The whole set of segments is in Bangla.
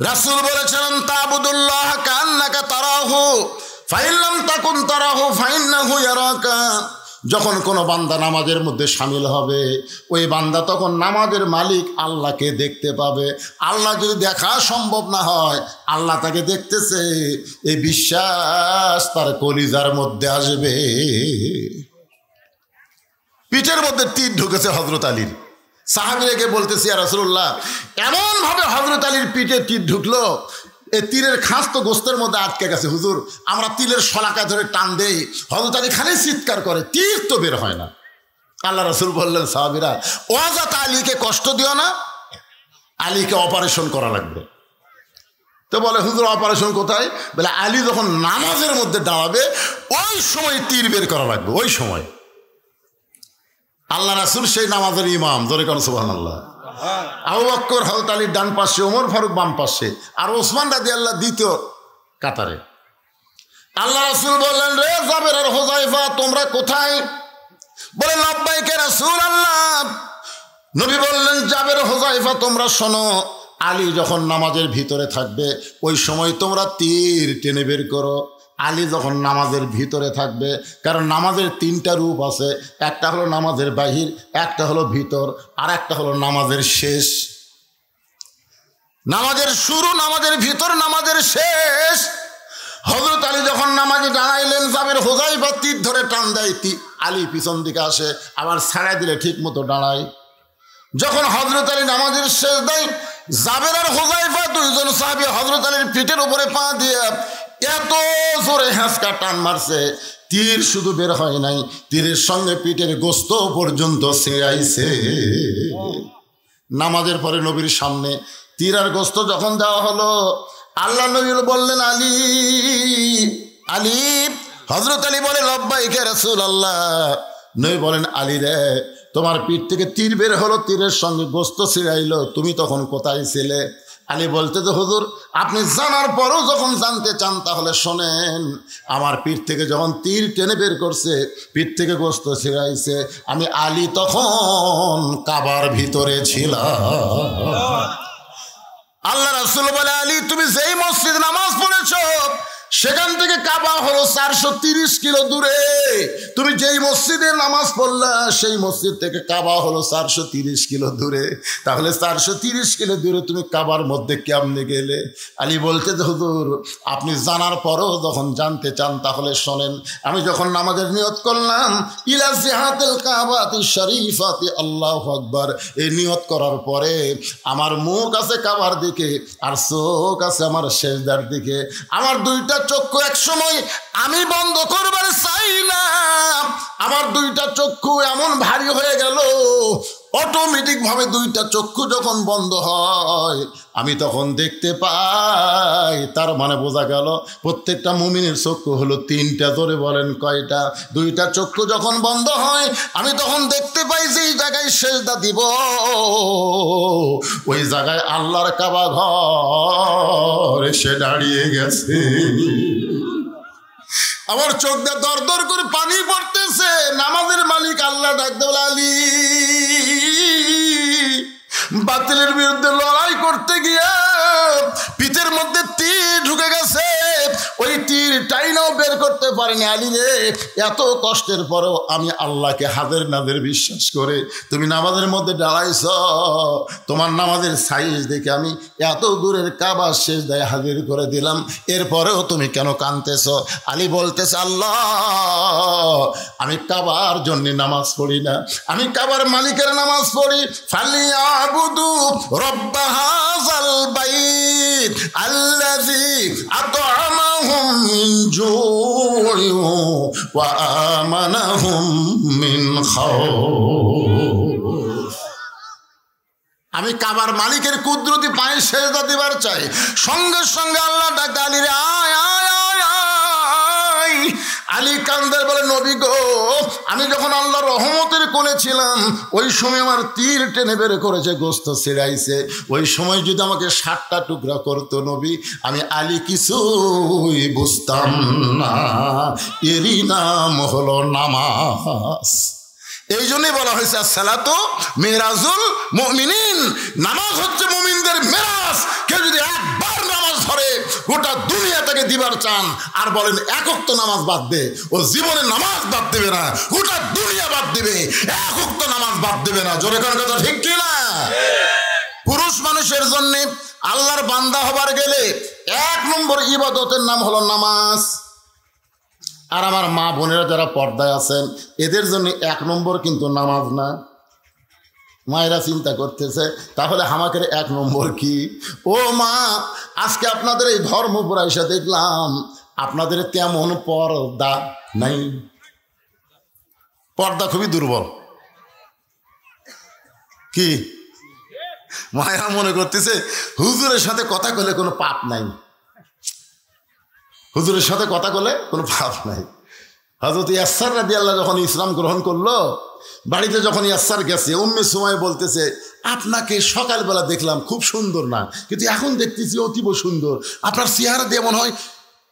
রাসূল বলেছিলেন তা'বুদুল্লাহ কান্নাকা তারাহু ফাইন লাম তাকুন তারাহু ফাইন্নাহু ইয়ারাকা। যখন কোনো বান্দা নামাজের মধ্যে শামিল হবে ওই বান্দা তখন নামাজের মালিক আল্লাহকে দেখতে পাবে। আল্লাহ যদি দেখা সম্ভব না হয় আল্লাহ তাকে দেখতেছে, এই বিশ্বাস তার কলিজার মধ্যে আসবে। পিঠের মধ্যে তীর ঢুকেছে হযরত আলীর। সাহাবীকে বলতেছি ইয়া রাসূলুল্লাহ, এমনভাবে হযরত আলীর পিঠে তীর ঢুকলো, এই তীরের খাস তো গোস্তের মধ্যে আটকে গেছে। হুজুর, আমরা তীরের শলাকা ধরে টান দেই, হযরত আলী খালি চিৎকার করে, তীর তো বের হয় না। আল্লাহ রাসূল বললেন, সাহাবীরা ওয়াজাত আলীকে কষ্ট দিও না, আলীকে অপারেশন করা লাগবে। তো বলে হুজুর অপারেশন কোথায়? বলে আলী যখন নামাজের মধ্যে দাঁড়াবে ওই সময় তীর বের করা লাগবে, ওই সময়। আল্লাহ রাসূল সেই নামাজের ইমাম, জোরে কোন সুবহানাল্লাহ। আবু বকর হযরত আলীর ডান পাশে, ওমর ফারুক বাম পাশে, আর ওসমান রাদিয়াল্লাহু দ্বিতীয় কাতারে। আল্লাহ রাসূল বললেন, রে জাবের আর হুযায়ফা তোমরা কোথায়? বলে লাব্বাইক ইয়া রাসূলুল্লাহ। নবী বললেন, জাবের হুযায়ফা তোমরা শোনো, আলী যখন নামাজের ভিতরে থাকবে ওই সময় তোমরা তীর টেনে বের করো। আলী যখন নামাজের ভিতরে থাকবে, কারণ নামাজের তিনটা রূপ আছে, একটা হলো নামাজের বাহির, একটা হলো ভিতর, আর একটা হলো নামাজের শেষ। নামাজের শুরু, নামাজের ভিতর, নামাজের শেষ। হযরত আলী যখন নামাজে দাঁড়াইলেন, জাবের হুযায়ফা তীর ধরে টান দেয়, আলী পিছন দিকে আসে, আবার ছাড়া দিলে ঠিক মতো দাঁড়ায়। যখন হযরত আলী নামাজের শেষ দেয়, জাবের আর হুযায়ফা দুইজন সাহাবী হযরত আলীর পিঠের উপরে পা দিয়ে এত জোরে হ্যাঁচকা টান মারছে, তীর শুধু বের হয় নাই, তীরের সঙ্গে পিঠের গোস্ত পর্যন্ত ছিঁড়াইছে। নামাজের পরে নবীর সামনে তীর আর গোস্ত যখন দেওয়া হলো, আল্লাহ নবী বললেন, আলী আলী। হযরত আলী বলে, লাব্বাইক ইয়া রাসূলুল্লাহ। নবী বলেন, আলী রে, তোমার পিঠ থেকে তীর বের হলো, তীরের সঙ্গে গোস্ত ছিঁড়াইলো, তুমি তখন কোথায় ছিলে? আলী বলতে, যে হুজুর আপনি জানার পরও যখন জানতে চান তাহলে শোনেন, আমার পিঠ থেকে যখন তীর টেনে বের করছে, পিঠ থেকে গোস্ত ছিঁড়াইছে, আমি আলী তখন কাবার ভিতরে ছিলাম। আল্লাহ রাসূল বলে, আলী তুমি যেই মসজিদে নামাজ পড়েছো সেখান থেকে কাবা হলো 430 কিলো দূরে। তুমি যেই মসজিদে নামাজ পড়লা সেই মসজিদ থেকে কাবা হলো 430 কিলো দূরে। তাহলে 430 কিলো দূরে তুমি কাবার মধ্যে কেমনে গেলে? আলী বলতে, হুজুর আপনি জানার পরও যখন জানতে চান তাহলে শোনেন, আমি যখন নামাজের নিয়ত করলাম, ইলা জিহাতিল কাবাতি শরীফাতি আল্লাহু আকবার, এই নিয়ত করার পরে আমার মুখ আছে কাবার দিকে আর চোখ আছে আমার সেজদার দিকে। আমার দুইটা চক্ষু এক সময় আমি বন্ধ করবার চাই না, আমার দুইটা চক্ষু এমন ভারী হয়ে গেল, অটোমেটিক ভাবে দুইটা চক্ষু যখন বন্ধ হয় আমি তখন দেখতে পাই। তার মানে বোঝা গেল প্রত্যেকটা মুমিনের চক্ষু হলো তিনটা। ধরে বলেন কয়টা? দুইটা চক্ষু যখন বন্ধ হয় আমি তখন দেখতে পাই যে এই জায়গায় সেজদা দিব, ওই জায়গায় আল্লাহর কাবা ঘর এসে দাঁড়িয়ে গেছে। আমার চোখ দিয়ে দর দর করে পানি পড়তেছে। নামাজের মালিক আল্লাহ ডাকতে বলে, আলী বাতিলের বিরুদ্ধে লড়াই করতে গিয়ে পিঠের মধ্যে তীর ঢুকে গেছে, ওই তীর টাইনাও বের করতে পারেনি। আলী রে, এত কষ্টের পরেও আমি আল্লাহকে হাজার নাদের বিশ্বাস করে তুমি নামাজের মধ্যে দাঁড়াইছ, তোমার নামাজের সাইজ দেখে আমি এত দূরের কাবা শেষ দায় হাজির করে দিলাম, এরপরেও তুমি কেন কাঁদতেছ? আলী বলতেছে, আল্লাহ আমি কাবার জন্য নামাজ পড়ি না, আমি কাবার মালিকের নামাজ পড়ি। ফালিয়াবুদু রব্ব হাযাল বাইত আল্লাযী আত'আমাহুম মিন জু'ইন ওয়া আমানাহুম মিন খাউফ। আমি কাবার মালিকের কুদরতি পায়ে সেজদা দিবার চাই। সঙ্গে সঙ্গে আল্লাহ ডাকতে, আলী রে আয় আয় আয় আয়। আলী কান্দের বলে, নবী গো, আমি যখন আল্লাহর রহমতের কোলে ছিলাম ওই সময় আমার তীর টেনে বের করেছে, গোস্ত ছিঁড়াইছে, ওই সময় যদি আমাকে 7টা টুকরা করতো নবী, আমি আলী কিছুই বুঝতাম না। এরই নাম হলো নামাজ। এই জন্যই বলা হয়েছে আসসালাতু মিরাজুল মুমিনিন, নামাজ হচ্ছে মুমিনদের মেরাজ। কেউ যদি একবার গোটা দুনিয়া তাকে দিবার চান, আর বলেন এক ওয়াক্ত নামাজ বাদ দে, ও জীবনে নামাজ বাদ দেবে না, গোটা দুনিয়া বাদ দেবে, এক ওয়াক্ত নামাজ বাদ দেবে না। জোরে কার কথা ঠিক কি না? পুরুষ মানুষের জন্য আল্লাহর বান্দা হবার গেলে 1 নম্বর ইবাদতের নাম হলো নামাজ। আর আমার মা বোনেরা যারা পর্দায় আছেন এদের জন্য 1 নম্বর কিন্তু নামাজ না। মায়েরা চিন্তা করতেছে তাহলে আমাদের 1 নম্বর কি? ও মা, আজকে আপনাদের এই ধর্মপুরা এসে দেখলাম আপনাদের তেমন পর্দা নাই, পর্দা খুবই দুর্বল। কি মায়েরা মনে করতেছে হুজুরের সাথে কথা বলে কোনো পাপ নাই, হুজুরের সাথে কথা বলে কোনো পাপ নাই। হযরত ইয়াসসার রাদিয়াল্লাহু যখন ইসলাম গ্রহণ করলো, বাড়িতে যখন ইয়াসসার গেছে, উম্মে সুমাইয়া বলতেছে আপনাকে সকালবেলা দেখলাম খুব সুন্দর না, কিন্তু এখন দেখতেছি অতীব সুন্দর, আপনার চেহারা দিয়ে মনে হয়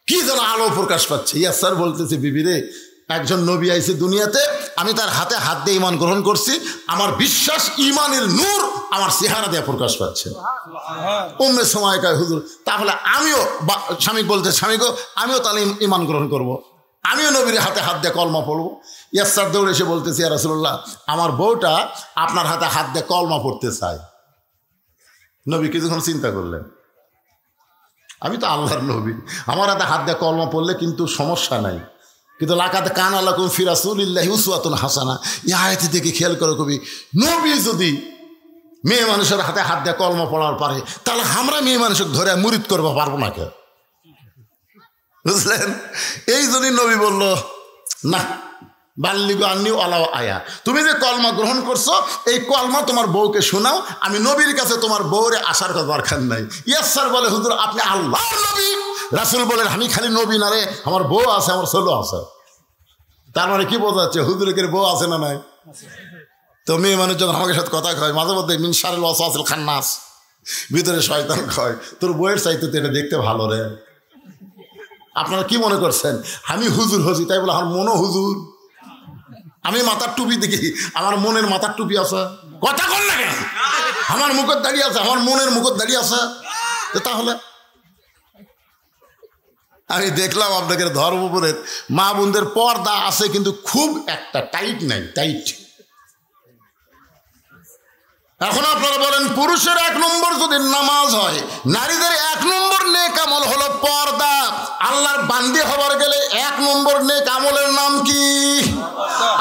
কি যেন আলো প্রকাশ পাচ্ছে। ইয়াসসার বলতেছে বিবি রে, একজন নবী আইছে দুনিয়াতে, আমি তার হাতে হাত দিয়ে ঈমান গ্রহণ করছি, আমার বিশ্বাস ঈমানের নূর আমার চেহারা দিয়ে প্রকাশ পাচ্ছে। উম্মে সুমাইয়া কয় হুজুর তাহলে আমিও, স্বামী বলতে স্বামী গো আমিও তাহলে ঈমান গ্রহণ করব, আমিও নবীর হাতে হাত দিয়ে কলমা পড়ব। ইয়াসসার দৌড়ে এসে বলতেছি ইয়া রাসূলুল্লাহ, আমার বউটা আপনার হাতে হাত দিয়ে কলমা পড়তে চায়। নবী কিছুক্ষণ চিন্তা করলেন, আমি তো আল্লাহর নবী, আমার হাতে হাত দিয়ে কলমা পড়লে কিন্তু সমস্যা নাই, কিন্তু লাকাদ কানা লাকুম ফি রাসূলিল্লাহি উসওয়াতুন হাসানা, এই আয়াতে দেখে খেয়াল করো কবি, নবী যদি মেয়ে মানুষের হাতে হাত দিয়ে কলমা পড়ার পারে, তাহলে আমরা মেয়ে মানুষকে ধরে মুরিদ করবো পারবো না কে? বুঝলেন? এই যদি নবী বলল না বাল্লিগু আন্নি ওয়ালাউ আয়া, তুমি যে কলমা গ্রহণ করছো এই কলমা তোমার বউকে শোনাও, আমি নবীর কাছে তোমার বউরে আসার কথা দরকার নাই। ইয়াসসার বলে হুজুর আপনি আল্লাহর নবী। রাসূল বলেন আমি খালি নবী না রে, আমার বউ আছে, আমার ছেলে আছে। তার মানে কি বোঝা যাচ্ছে, হুজুরের বউ আছে না নাই? তো মেয়ে মানুষ যখন আমাকে সাথে কথা কয় মাঝে মধ্যে মিন শারিল ওয়াসওয়াসিল খান্নাস, ভিতরে শয়তান কয় তোর বউয়ের চাইতে তো এটা দেখতে ভালো রে। আপনারা কি মনে করছেন আমি হুজুর হজি তাই বলে আমার মনও হুজুর? আমি মাথার টুপি দেখি, আমার মনের মাথার টুপি আছে, কথা কর না কেন? আমার মুখের দাঁড়িয়ে আছে, আমার মনের মুখের দাঁড়িয়ে আছে। তাহলে আমি দেখলাম আপনাদের ধর্মপুরের মা বোনদের পর্দা আছে কিন্তু খুব একটা টাইট নাই, টাইট। এখন আপনারা বলেন পুরুষের 1 নম্বর যদি নামাজ হয়, নারীদের 1 নম্বর নেক আমল হলো পর্দা। আল্লাহর বান্দি হবার গেলে 1 নম্বর নেক আমলের নাম কি?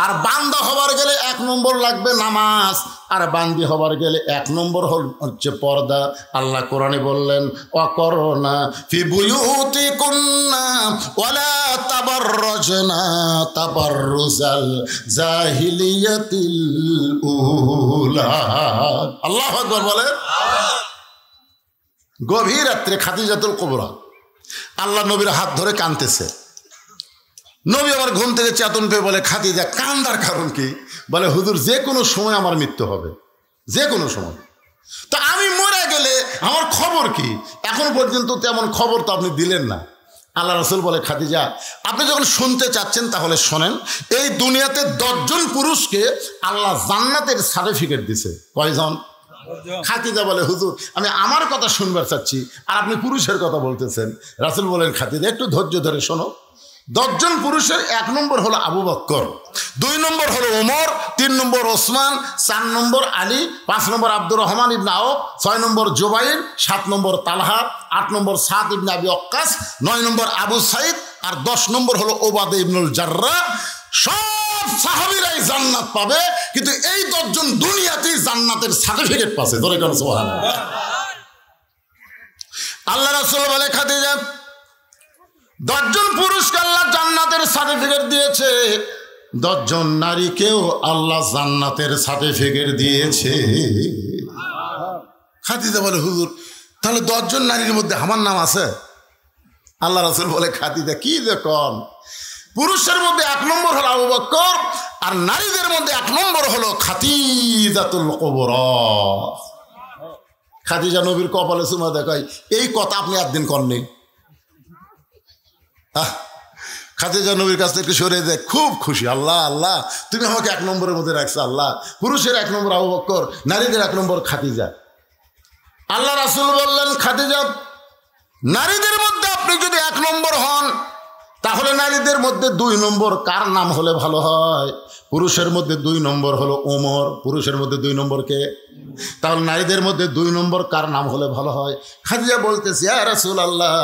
আর বান্দা হবার গেলে 1 নম্বর লাগবে নামাজ, আর বান্দি হবার গেলে 1 নম্বর হচ্ছে পর্দা। আল্লাহ কোরআনে বললেন ওয়াকরনা ফি বুয়ুতিকুন্না ওয়ালা তাবাররাজনা তাবাররুজাল জাহিলিয়াতিল উলা। আল্লাহু আকবার বলেন। গভীর রাত্রে খাদিজাতুল কুবরা আল্লাহ নবীর হাত ধরে কাঁদতেছে। নবী আবার ঘুম থেকে চেতন পেয়ে বলে খাদিজা কান্দার কারণ কি? বলে হুজুর যে কোনো সময় আমার মৃত্যু হবে, যে কোনো সময়। তা আমি মরে গেলে আমার খবর কি? এখন পর্যন্ত তেমন খবর তো আপনি দিলেন না। আল্লাহ রাসূল বলে খাদিজা আপনি যখন শুনতে চাচ্ছেন তাহলে শোনেন, এই দুনিয়াতে 10 জন পুরুষকে আল্লাহ জান্নাতের সার্টিফিকেট দিছে। কয়জন? খাদিজা বলে হুজুর আমি আমার কথা শুনবার চাচ্ছি আর আপনি পুরুষের কথা বলতেছেন। রাসূল বলেন খাদিজা একটু ধৈর্য ধরে শোনো। 10 জন পুরুষের 1 নম্বর হলো আবু বকর, 2 নম্বর হলো ওমর, 3 নম্বর ওসমান, 4 নম্বর আলী, 5 নম্বর আব্দুর রহমান ইবনে আওফ, 6 নম্বর জুবাইর, 7 নম্বর তালহা, 8 নম্বর সাদ ইবনে আবি ওয়াক্কাস, 9 নম্বর আবু সাইদ, আর 10 নম্বর হলো ওবাদা ইবনুল জাররাহ। সব সাহাবীরাই জান্নাত পাবে, কিন্তু এই 10 জন দুনিয়াতেই জান্নাতের সার্টিফিকেট পাচ্ছে। ধরে কেন সুবহানাল্লাহ। আল্লাহ রাসূল বলে খাদিজা 10 জন পুরুষকে আল্লাহ জান্নাতের সার্টিফিকেট দিয়েছে, 10 জন নারীকেও আল্লাহ জান্নাতের সার্টিফিকেট দিয়েছে। খাদিজা বলে হুজুর তাহলে 10 জন নারীর মধ্যে আমার নাম আছে? আল্লাহ রাসূল বলে খাদিজা কি যে কম, পুরুষের মধ্যে 1 নম্বর হলো আবু বকর, আর নারীদের মধ্যে 1 নম্বর হলো খাদিজাতুল কুবরা। খাদিজা নবীর কপালে চুমা দেখায়, এই কথা আপনি একদিন কননি। খাদিজা নবীর কাছ থেকে সরে যায়, খুব খুশি। আল্লাহ আল্লাহ তুমি আমাকে 1 নম্বরের মধ্যে রাখছো। আল্লাহ পুরুষের 1 নম্বর আবু বকর, নারীদের 1 নম্বর খাদিজা। আল্লাহ রাসূল বললেন খাদিজা নারীদের মধ্যে আপনি যদি 1 নম্বর হন, তাহলে নারীদের মধ্যে 2 নম্বর কার নাম হলে ভালো হয়? পুরুষের মধ্যে 2 নম্বর হলো ওমর। পুরুষের মধ্যে 2 নম্বর কে? তাহলে নারীদের মধ্যে 2 নম্বর কার নাম হলে ভালো হয়? খাদিজা বলতেছে, ইয়া রাসূলুল্লাহ,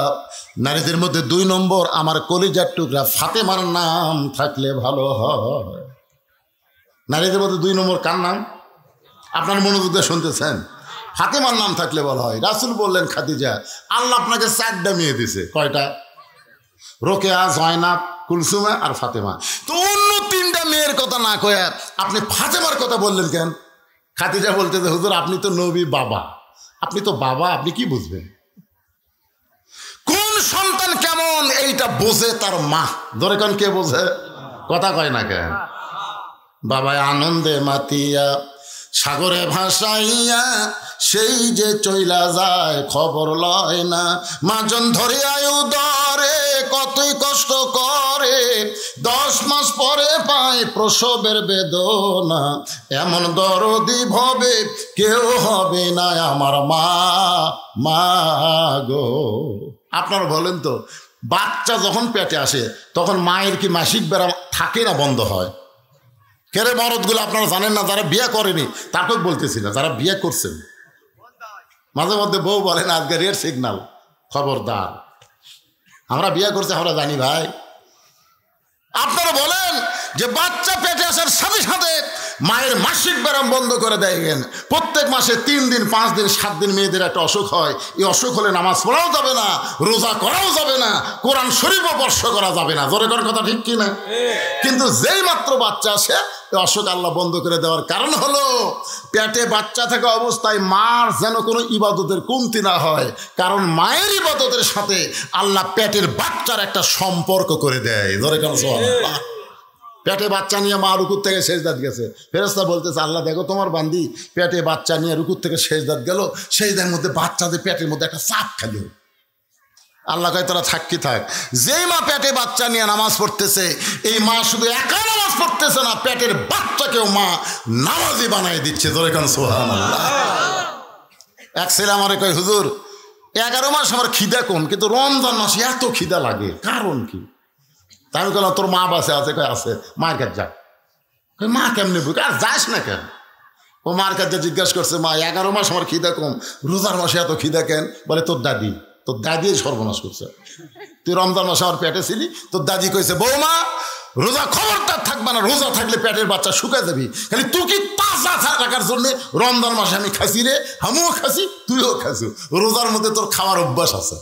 নারীদের মধ্যে 2 নম্বর আমার কলিজার টুকরা ফাতেমার নাম থাকলে ভালো হয়। নারীদের মধ্যে 2 নম্বর কার নাম? আপনার মনোযোগ দিয়ে শুনতেছেন? ফাতেমার নাম থাকলে ভালো হয়। রাসূল বললেন, খাদিজা, আল্লাহ আপনাকে 4টা মেয়ে দিছে। কয়টা? রোকেয়া, জয়নাব, কুলসুমা আর ফাতেমা। তো অন্য 3টা মেয়ের কথা না কয়ে আপনি ফাতেমার কথা বললেন কেন? খাদিজা বলতেছে, হুজুর আপনি তো নবী বাবা, আপনি তো বাবা, আপনি কি বুঝবেন? কোন সন্তান কেমন এইটা বোঝে তার মা। ধরে কোন কে বোঝে? কথা কয় না কেন? বাবায় আনন্দে মাতিয়া সাগরে ভাসাইয়া সেই যে চইলা যায় খবর লয় না। মাজন ধরে আয়ু ধরে কতই কষ্ট করে, 10 মাস পরে পায় প্রসবের বেদনা। এমন দরদি ভবে কেউ হবে না আমার মা, মা গো। আপনারা বলেন তো, বাচ্চা যখন পেটে আসে তখন মায়ের কি মাসিক বেড়া থাকে না বন্ধ হয়? কেরে মরদগুলো আপনারা জানেন না, যারা বিয়ে করেনি তাকেও বলতেছি না, যারা বিয়ে করছেন মাঝে মধ্যে বউ বলেন আজকে রেড সিগন্যাল, খবরদার। আমরা বিয়ে করছি, আমরা জানি ভাই। আপনারা বলেন যে বাচ্চা পেটে আসার সাথে সাথে মায়ের মাসিক ব্যায়াম বন্ধ করে দেয়। প্রত্যেক মাসে 3 দিন 5 দিন 7 দিন মেয়েদের একটা অসুখ হয়। এই অসুখ হলে নামাজ পড়াও যাবে না, রোজা করাও যাবে না, কোরআন শরীফও স্পর্শ করা যাবে না। জোরে করার কথা ঠিক কিনা? কিন্তু যেই মাত্র বাচ্চা আসে এই অসুখ আল্লাহ বন্ধ করে দেওয়ার কারণ হলো পেটে বাচ্চা থাকা অবস্থায় মার যেন কোনো ইবাদতের কমতি না হয়। কারণ মায়ের ইবাদতের সাথে আল্লাহ পেটের বাচ্চার একটা সম্পর্ক করে দেয়। জোরে কেন? সুবহানাল্লাহ। পেটে বাচ্চা নিয়ে মা রুকুর থেকে সেজদাত গেছে, ফেরেশতা বলতেছে, আল্লাহ দেখো তোমার বান্দি পেটে বাচ্চা নিয়ে রুকুর থেকে সেজদাত গেল, সেজদার মধ্যে বাচ্চাদের পেটের মধ্যে একটা চাপ খেলো। আল্লাহ কয় তোরা থাকি থাক। যেই মা পেটে বাচ্চা নিয়ে নামাজ পড়তেছে, এই মা শুধু একা নামাজ পড়তেছে না, পেটের বাচ্চাকেও মা নামাজি বানাই দিচ্ছে। ধরে কেন? সুবহানাল্লাহ। এক ছেলে আমারে কয়, হুজুর 11 মাস আমার খিদা কম, কিন্তু রমজান মাসে এত খিদা লাগে, কারণ কি? তাই আমি বললাম, তোর মা বাসে আছে? কয় আছে। মায়ের কাছে যা। মা কেমনি বুঝ? আর যাস না কেন? ও মার কাছে জিজ্ঞাসা করছে, মা 11 মাস আমার খিদা কম, রোজার মাসে এত খিদা কেন? বলে তোর দাদি, তোর দাদি সর্বনাশ করছে। তুই রমজান মাসে আমার পেটে ছিলি, তোর দাদি কইছে, বৌমা রোজা খবরদার থাকবে না, রোজা থাকলে পেটের বাচ্চা শুকায় যাবি। খালি তুই কি তাজা রাখার জন্য রমজান মাসে আমি খাসি রে, আমিও খাসি, তুইও খাসু। রোজার মধ্যে তোর খাওয়ার অভ্যাস আছে।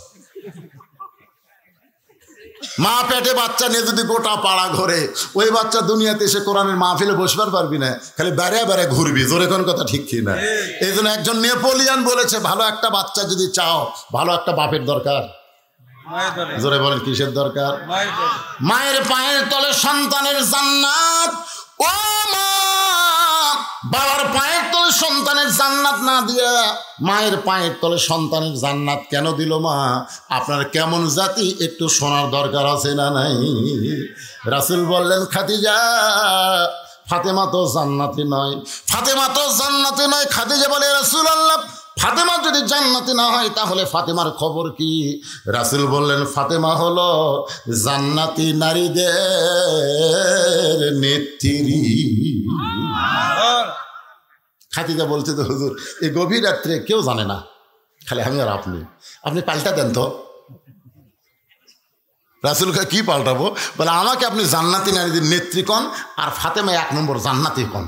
মা পেটে বাচ্চা নিয়ে যদি গোটা পাড়া ঘরে, ওই বাচ্চা দুনিয়াতে এসে কোরআনের মাহফিলে বসবার পারবি না, খালি বেড়ে বেড়ে ঘুরবি। জোরে কোন কথা ঠিক কি না? এই জন্য একজন নেপোলিয়ান বলেছে, ভালো একটা বাচ্চা যদি চাও, ভালো একটা বাপের দরকার। জোরে বলেন, কিসের দরকার? মায়ের পায়ের তলে সন্তানের জান্নাত। ও মা, বাবার পায়ের তলে সন্তানের জান্নাত না দিয়া মায়ের পায়ের তলে সন্তানের জান্নাত কেন দিল মা? আপনার কেমন জাতি একটু শোনার দরকার আছে না নাই? রাসূল বললেন, খাদিজা ফাতেমা তো জান্নাতি নয়, ফাতেমা তো জান্নাতি নয়। খাদিজা বলে, রাসূলুল্লাহ ফাতেমা যদি জান্নাতি না হয় তাহলে ফাতেমার খবর কি? রাসূল বললেন, ফাতেমা হলো জান্নাতি নারীদের নেত্রী। খাদিজা বলছে, তো হুজুর এই গভীর রাত্রে কেউ জানে না, খালি আমি আর আপনি, আপনি পাল্টা দেন তো। রাসূলকে কি পাল্টাবো? বলে, আমাকে আপনি জান্নাতি নারীদের নেত্রী কন, আর ফাতেমা 1 নম্বর জান্নাতি কন।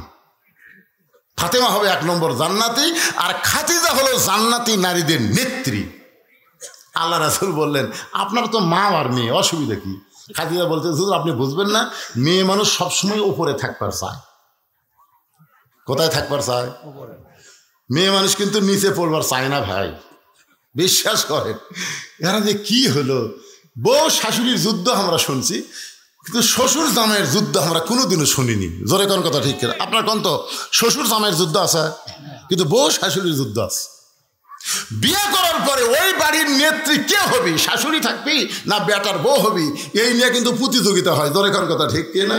ফাতেমা হবে 1 নম্বর জান্নাতি, আর খাদিজা হলো জান্নাতি নারীদের নেত্রী। আল্লাহ রাসূল বললেন, আপনার তো মা আর মেয়ে, অসুবিধা কি? খাদিজা বলতে, হুজুর আপনি বুঝবেন না, মেয়ে মানুষ সবসময় উপরে থাকবার চায়। কোথায় থাকবার চায়? মেয়ে মানুষ কিন্তু নিচে পড়বার চায় না ভাই, বিশ্বাস করেন। এরা যে কি হলো, বউ শাশুড়ির যুদ্ধ আমরা শুনছি, কিন্তু শ্বশুর জামাইয়ের যুদ্ধ আমরা কোনোদিনও শুনিনি। জোরে কোন কথা ঠিক কিনা? আপনার কোন তো শ্বশুর জামাইয়ের যুদ্ধ আছে, কিন্তু বউ শাশুড়ির যুদ্ধ আছে। বিয়ে করার পরে ওই বাড়ির নেত্রী কে হবি? শাশুড়ি থাকবি না বেটার বউ হবি? এই নিয়ে কিন্তু প্রতিযোগিতা হয়। জোরে কোন কথা ঠিক কিনা?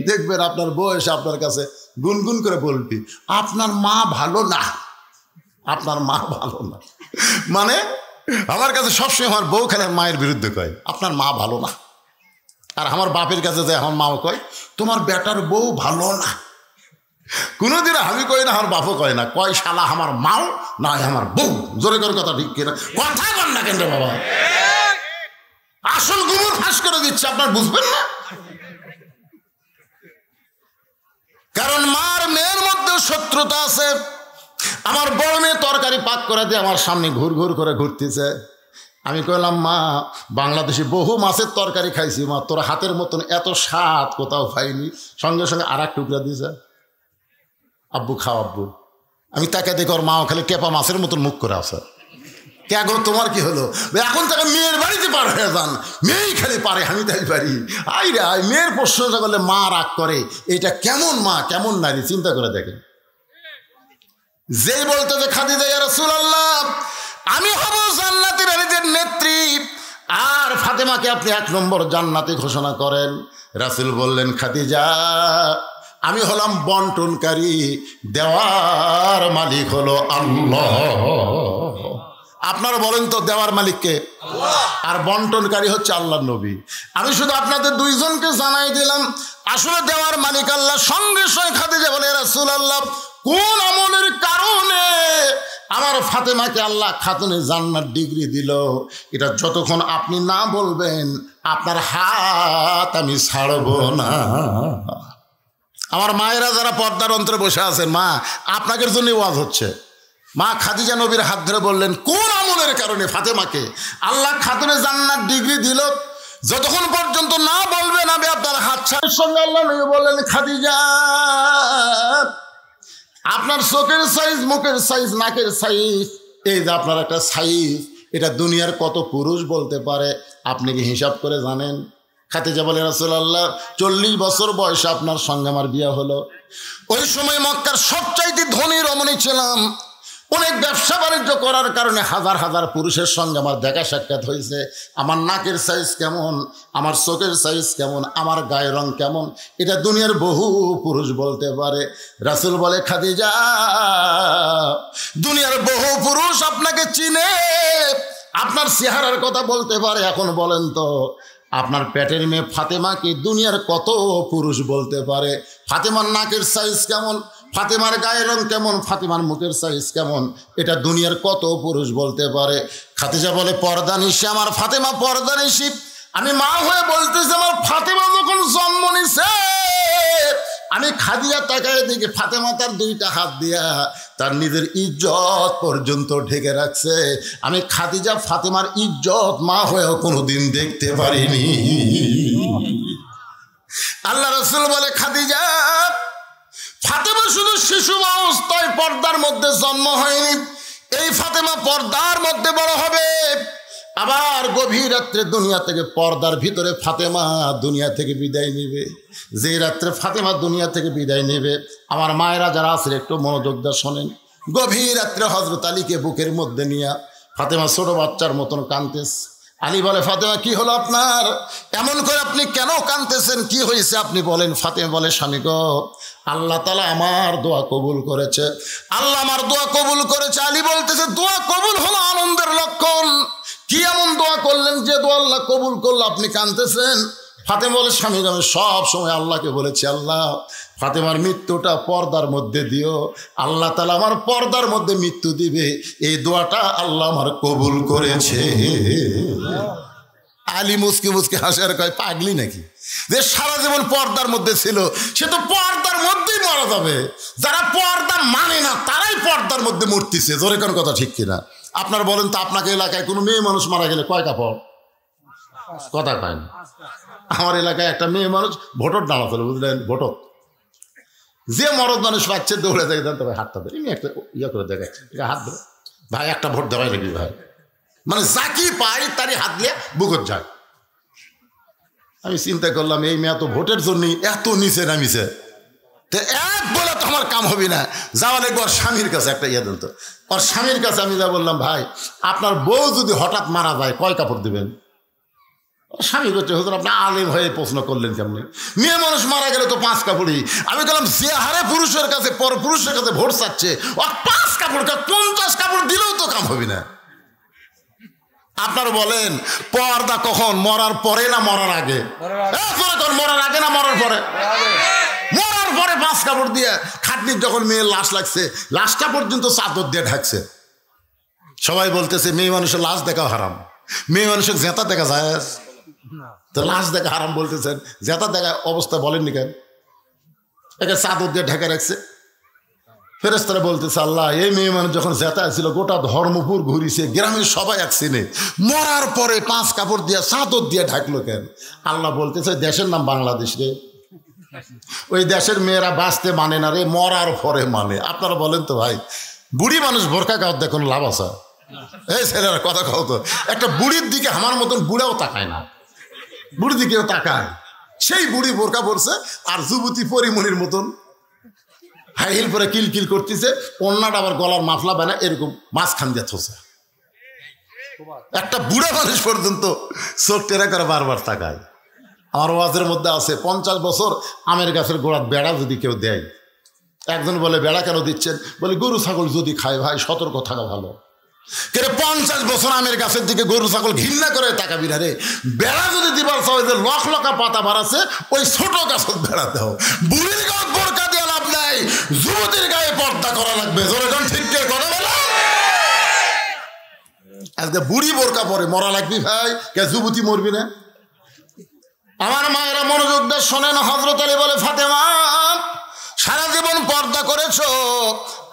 দেখবেন আপনার বউ এসে আপনার কাছে গুনগুন করে বলবি, আপনার মা ভালো না, আপনার মা ভালো না। মানে আমার কাছে সবসময় আমার বউ খালি মায়ের বিরুদ্ধে কয় আপনার মা ভালো না। আর আমার বাপের কাছে যায় আমার মাও কয় তোমার বেটার বউ ভালো না। কোনোদিন আমি কই না, আমার বাপও কয় না, কয় শালা আমার মাও না আমার বউ। জোরে করে কথা ঠিক কিনা? কথা বল না কেন বাবা, আসল গুমর ফাঁস করে দিচ্ছে, আপনার বুঝবেন না। কারণ মার মেয়ের মধ্যে শত্রুতা আছে। আমার বড় মেয়ে তরকারি পাক করে দিয়ে আমার সামনে ঘুর ঘুর করে ঘুরতেছে। আমি কইলাম মা বাংলাদেশে বহু মাছের তরকারি খাইছি মা, তোর হাতের মতন এত স্বাদ কোথাও খাইনি। সঙ্গে সঙ্গে আর এক টুকরা দিয়েছে, আব্বু খাও আব্বু। আমি তাকে দেখি ওর মাও খালি টেপা মাছের মতন মুখ করে আছে। কে গো তোমার কি হলো? এখন তাকে মেয়ের বাড়িতে পার হয়ে যান, মেয়েই খালি পারে, আমি তাই পারি। আই রে আই, মেয়ের প্রশ্নটা করলে মা রাগ করে, এটা কেমন মা কেমন নারী চিন্তা করে দেখেন। যেই বলতে যে খাদিজা ইয়া রাসূলুল্লাহ আমি হব জান্নাতি নারীদের নেত্রী, আর ফাতেমাকে আপনি 1 নম্বর জান্নাতি ঘোষণা করেন। রাসূল বললেন খাদিজা আমি হলাম বন্টনকারী, দেওয়ার মালিক হলো আল্লাহ। আপনারা বলেন তো দেওয়ার মালিককে? আর বন্টনকারী হচ্ছে আল্লাহর নবী। আমি শুধু আপনাদের দুইজনকে জানাই দিলাম আসলে দেওয়ার মালিক আল্লাহ। সঙ্গে সঙ্গে খাদিজা বলে রাসূলুল্লাহ কোন আমলের কারণে আমার ফাতেমাকে আল্লাহ খাতুনে জান্নাত ডিগ্রি দিল, এটা যতক্ষণ আপনি না বলবেন আপনার হাত আমি ছাড়ব না। আমার মায়েরা যারা পর্দার অন্তরে বসে আছেন, মা আপনাদের জন্য ওয়াজ হচ্ছে। মা খাদিজা নবীর হাত ধরে বললেন কোন আমলের কারণে ফাতেমাকে আল্লাহ খাতুনে জান্নাত ডিগ্রি দিল, যতক্ষণ পর্যন্ত না বলবেন আমি আপনার হাত ছাড়ের সঙ্গে আল্লাহ নবী বললেন খাদিজা আপনার চোখের সাইজ, মুখের সাইজ, নাকের সাইজ, এই যে আপনার একটা সাইজ, এটা দুনিয়ার কত পুরুষ বলতে পারে আপনি কি হিসাব করে জানেন? খাদিজা বলে রাসূলুল্লাহ 40 বছর বয়সে আপনার সঙ্গে আমার বিয়ে হলো। ওই সময় মক্কার সবচাইতে ধনী রমণী ছিলাম। অনেক ব্যবসা বাণিজ্য করার কারণে হাজার হাজার পুরুষের সঙ্গে আমার দেখা সাক্ষাৎ হয়েছে। আমার নাকের সাইজ কেমন, আমার চোখের সাইজ কেমন, আমার গায়ের রং কেমন, এটা দুনিয়ার বহু পুরুষ বলতে পারে। রাসূল বলে খাদিজা দুনিয়ার বহু পুরুষ আপনাকে চিনে, আপনার চেহারার কথা বলতে পারে। এখন বলেন তো আপনার পেটের মেয়ে ফাতেমাকে দুনিয়ার কত পুরুষ বলতে পারে? ফাতেমার নাকের সাইজ কেমন, ফাতেমার গায়ের রং কেমন, ফাতেমার মুখের সাইজ কেমন, এটা দুনিয়ার কত পুরুষ বলতে পারে? খাদিজা বলে পর্দানিশী আমার ফাতেমা পর্দানিশী। আমি মা হয়ে বলতেছি আমার ফাতেমা যখন জন্ম নিছে আমি খাদিজা তাকায় দেখি ফাতেমা তার 2টা হাত দিয়া তার নিজের ইজ্জত পর্যন্ত ঢেকে রাখছে। আমি খাদিজা ফাতেমার ইজ্জত মা হয়েও কোনোদিন দেখতে পারিনি। আল্লাহ রাসূল বলে খাদিজা ফাতেমা শুধু শিশু অবস্থায় পর্দার মধ্যে জন্ম হয়নি, এই ফাতেমা পর্দার মধ্যে বড় হবে। আবার গভীর রাত্রে দুনিয়া থেকে পর্দার ভিতরে ফাতেমা দুনিয়া থেকে বিদায় নেবে। যে রাত্রে ফাতেমা দুনিয়া থেকে বিদায় নেবে, আমার মায়েরা যারা আছে একটু মনোযোগ দিয়ে শোনেন। গভীর রাত্রে হযরত আলীকে বুকের মধ্যে নিয়ে ফাতেমা ছোট বাচ্চার মতন কাঁদতেছে। আলী বলে ফাতেমা কি হলো আপনার, এমন করে আপনি কেন কাঁদতেছেন, কি হয়েছে আপনি বলেন? ফাতেমা বলে স্বামী গো আল্লাহ তাআলা আমার দোয়া কবুল করেছে, আল্লাহ আমার দোয়া কবুল করেছে। আলী বলতেছে দোয়া কবুল হলো আনন্দের লক্ষণ, কি এমন দোয়া করলেন যে দোয়া আল্লাহ কবুল করলো আপনি কাঁদতেছেন? ফাতেমা বলে স্বামী আমি সব সময় আল্লাহকে বলেছি আল্লাহ ফাতেমার মৃত্যুটা পর্দার মধ্যে দিও, আল্লাহ তাআলা আমার পর্দার মধ্যে মৃত্যু দিবে, এই দোয়াটা আল্লাহ আমার কবুল করেছে। আলী মুসকি মুসকি হাসে আর কয় পাগলি নাকি, যে সারা জীবন পর্দার মধ্যে ছিল সে তো পর্দার মধ্যেই মারা যাবে। যারা পর্দা মানে না তারাই পর্দার মধ্যে মরতেছে। জোরে কোন কথা ঠিক কিনা? আপনারা বলেন তো আপনাকে এলাকায় কোনো মেয়ে মানুষ মারা গেলে কয় কাপড়? কথা কয় না। আমার এলাকায় একটা মেয়ে মানুষ ভোটর ডানা চলে, বুঝলেন? ভোটর যে মরদ মানুষ পাচ্ছে দৌড়ে যায়, তবে হাতটা ধরে এমনি একটা ইয়ে করে দেখে হাত ধরে ভাই একটা ভোট দেওয়াই নাকি ভাই, মানে যাকি পাই তারই হাত দিয়ে বুকত যায়। আমি চিন্তা করলাম এই মেয়ে তো ভোটের জন্যই এত নিচে নামিছে, তো এক বলে তো আমার কাম হবে না, যাওয়া লাগবে ওর স্বামীর কাছে। একটা ইয়ে দেন তো, ওর স্বামীর কাছে আমি যা বললাম ভাই আপনার বউ যদি হঠাৎ মারা যায় কয় কাপড় দেবেন? স্বামী করছে হুজুর আপনি আলেম হয়ে প্রশ্ন করলেন কেমনি, মেয়ে মানুষ মারা গেলে তো 5 কাপড়ই। আমি বললাম যে হারে পুরুষের কাছে পর পুরুষের কাছে ভোট চাচ্ছে, ও 5 কাপড় 50 কাপড় দিলেও তো কাম হবে না। আপনার বলেন পর্দা কখন, মরার পরে না মরার আগে? মরার আগে না মরার পরে? মরার পরে 5 কাপড় দিয়ে খাটনির যখন মেয়ের লাশ লাগছে, লাশটা পর্যন্ত চাদর দিয়ে ঢাকছে। সবাই বলতেছে মেয়ে মানুষের লাশ দেখা হারাম, মেয়ে মানুষের জেতা দেখা যায়, তো লাশ দেখা হারাম বলতেছেন, জেতা দেখা অবস্থা বলেননি কেন? একে চাদর দিয়ে ঢেকে রাখছে। ফেরেশতারা বলতেছে আল্লাহ, এই মেয়ে মানুষ যখন জেতা ছিল গোটা ধর্মপুর ঘুরিছে, গ্রামের সবাই এক চিনে, মরার পরে 5 কাপড় দিয়ে চাদর দিয়ে ঢাকলো কেন? আল্লাহ বলতেছে দেশের নাম বাংলাদেশ রে, ওই দেশের মেয়েরা বাঁচতে মানে না রে, মরার পরে মানে। আপনারা বলেন তো ভাই, বুড়ি মানুষ বোরকা গাওয়ার দেখুন লাভ আছে? এই ছেলেরা কথা কও তো, একটা বুড়ির দিকে আমার মতন বুড়াও তাকায় না, বুড়ির দিকেও তাকায়, সেই বুড়ি বোরকা পরছে আর যুবতী পরিমণির মতন হাই হিল পরে কিলকিল করতেছে, অন্যটা আবার গলার মাফলা বানা এরকম মাঝখান দিয়ে থসে। একটা বুড়া মানুষ পর্যন্ত চোখ টেরা করে বারবার তাকায়। আমার ওয়াজের মধ্যে আছে 50 বছর আমের গাছের গোড়ার বেড়া যদি কেউ দেয়, একজন বলে বেড়া কেন দিচ্ছেন? বলে গরু ছাগল যদি খায় ভাই সতর্ক থাকা ভালো। কেন 50 বছর আমের গাছের দিকে গরু ছাগল ঘৃণা করে তাকাবি না রে, বেড়া যদি দিবার চাও যে লকা পাতা বাড়াছে ওই ছোট গাছের বেড়া দেও। বুড়ির গায়ে বোরকা দিয়ে লাভ নাই, যুবতীর গায়ে পর্দা করা লাগবে। ঠিক কে কথা বলে? আজকে বুড়ি বোরকা পরে মরা লাগবি ভাই, কে যুবতী মরবি না? আমার মায়েরা মনোযোগ দিয়ে শোনেন, হযরত আলী বলে ফাতেমা সারা জীবন পর্দা করেছো,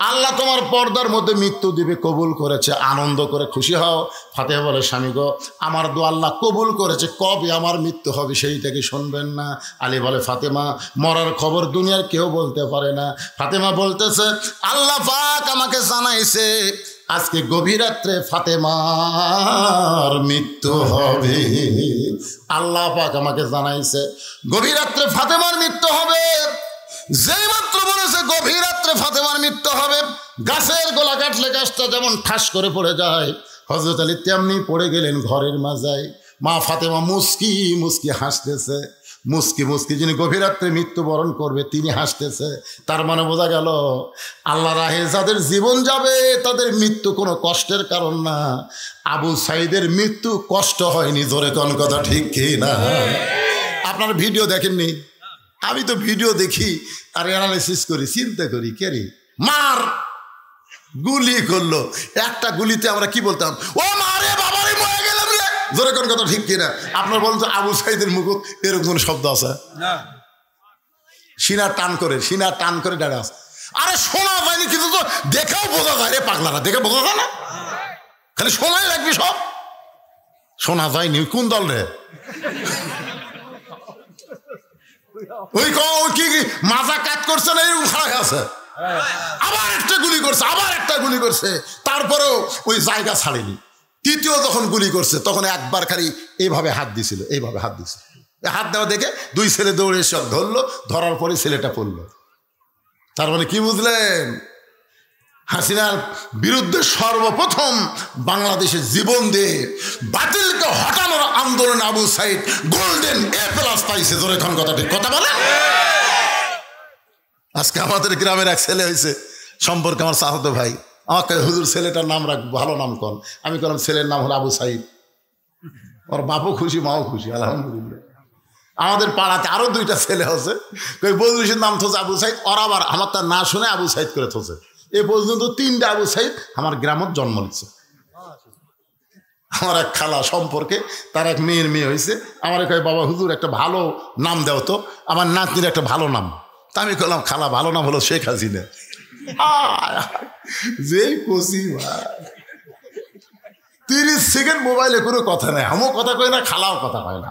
আল্লাহ তোমার পর্দার মধ্যে মৃত্যু দিবে কবুল করেছে, আনন্দ করে খুশি হও। ফাতেমা বলে স্বামী গো, আমার দোয়া আল্লাহ কবুল করেছে, কবে আমার মৃত্যু হবে সেইটাকে শুনবেন না? আলী বলে ফাতেমা মরার খবর দুনিয়ার কেউ বলতে পারে না। ফাতেমা বলতেছে আল্লাহ পাক আমাকে জানাইছে আজকে গভীর রাত্রে ফাতেমার মৃত্যু হবে। আল্লাহ পাক আমাকে জানাইছে গভীর রাত্রে ফাতেমার মৃত্যু হবে। যেই মাত্র বলেছে গভীর রাত্রে ফাতেমার মৃত্যু হবে, গাছের গোলা কাটলে গাছটা যেমন ঠাস করে পড়ে যায়, হযরত আলী তেমনি পড়ে গেলেন ঘরের মাজায়। মা ফাতেমা মুস্কি মুস্কি হাসতেছে, মুস্কি মুস্কি যিনি গভীর রাত্রে মৃত্যুবরণ করবে তিনি হাসতেছে। তার মানে বোঝা গেল আল্লাহ রাহে যাদের জীবন যাবে তাদের মৃত্যু কোনো কষ্টের কারণ না। আবু সাইদের মৃত্যু কষ্ট হয়নি, জোরে কোন কথা ঠিক কি না? আপনার ভিডিও দেখেননি? আমি তো ভিডিও দেখি আর অ্যানালাইসিস করি, চিন্তা করি, কে রে মার গুলি করলো, একটা গুলিতে আমরা কি বলতাম, ও মারে বাবারে মরে গেলাম রে, জোরে কোন কথা ঠিক কিনা? আপনার বলেন তো আবু সাইদের মুকুট এরকম কোন শব্দ আছে? সিনা টান করে দাঁড়া আছে। আরে শোনা যায়নি কিন্তু তো দেখেও বোঝা যায় রে, পাগলারা দেখে বোঝা যায় না, খালি শোনাই লাগবি সব। শোনা যায়নি কোন দল রে? ওই কি মাজা কাট করছে না, এরকম খারাপ আছে, আবার একটা গুলি করছে, আবার একটা গুলি করছে, তারপরেও ওই জায়গা ছাড়েনি। তৃতীয় যখন গুলি করছে তখন একবার খালি এইভাবে হাত দিছিল, এইভাবে হাত দিছিল। হাত দেওয়া দেখে 2 ছেলে দৌড়ে সব ধরলো, ধরার পরে ছেলেটা পড়লো। তার মানে কি বুঝলেন? হাসিনার বিরুদ্ধে সর্বপ্রথম বাংলাদেশে জীবন দিয়ে বাতিলকে হটানোর আন্দোলন আবু সাইদ গোল্ডেন A+ পাইছে। ধরে এখন কথা ঠিক কথা বলে। আজকে আমাদের গ্রামের এক ছেলে হয়েছে, সম্পর্কে আমার চাচাতো ভাই আমাকে হুজুর ছেলেটার নাম রাখ, ভালো নাম কর। আমি করলাম ছেলের নাম হলো আবু সাইদ। ওর বাপও খুশি, মাও খুশি, আলহামদুলিল্লাহ। আমাদের পাড়াতে আরো 2টা ছেলে আছে, কই বজলুসের নাম থোছে আবু সাইদ, ওরা আবার আমার তার না শুনে আবু সাইদ করে থোছে। এ পর্যন্ত 3টা আবু সাইদ আমার গ্রামত জন্ম নিচ্ছে। আমার এক খালা সম্পর্কে তার এক মেয়ের মেয়ে হয়েছে, আমার কয় বাবা হুজুর একটা ভালো নাম দাও তো, আমার নাতনির একটা ভালো নাম। তা আমি বললাম খালা ভালো নাম হলো শেখ হাসিনা। যে কষি ভাই 30 সেকেন্ড মোবাইলে কোনো কথা নাই, আমিও কথা কই না, খালাও কথা কয় না।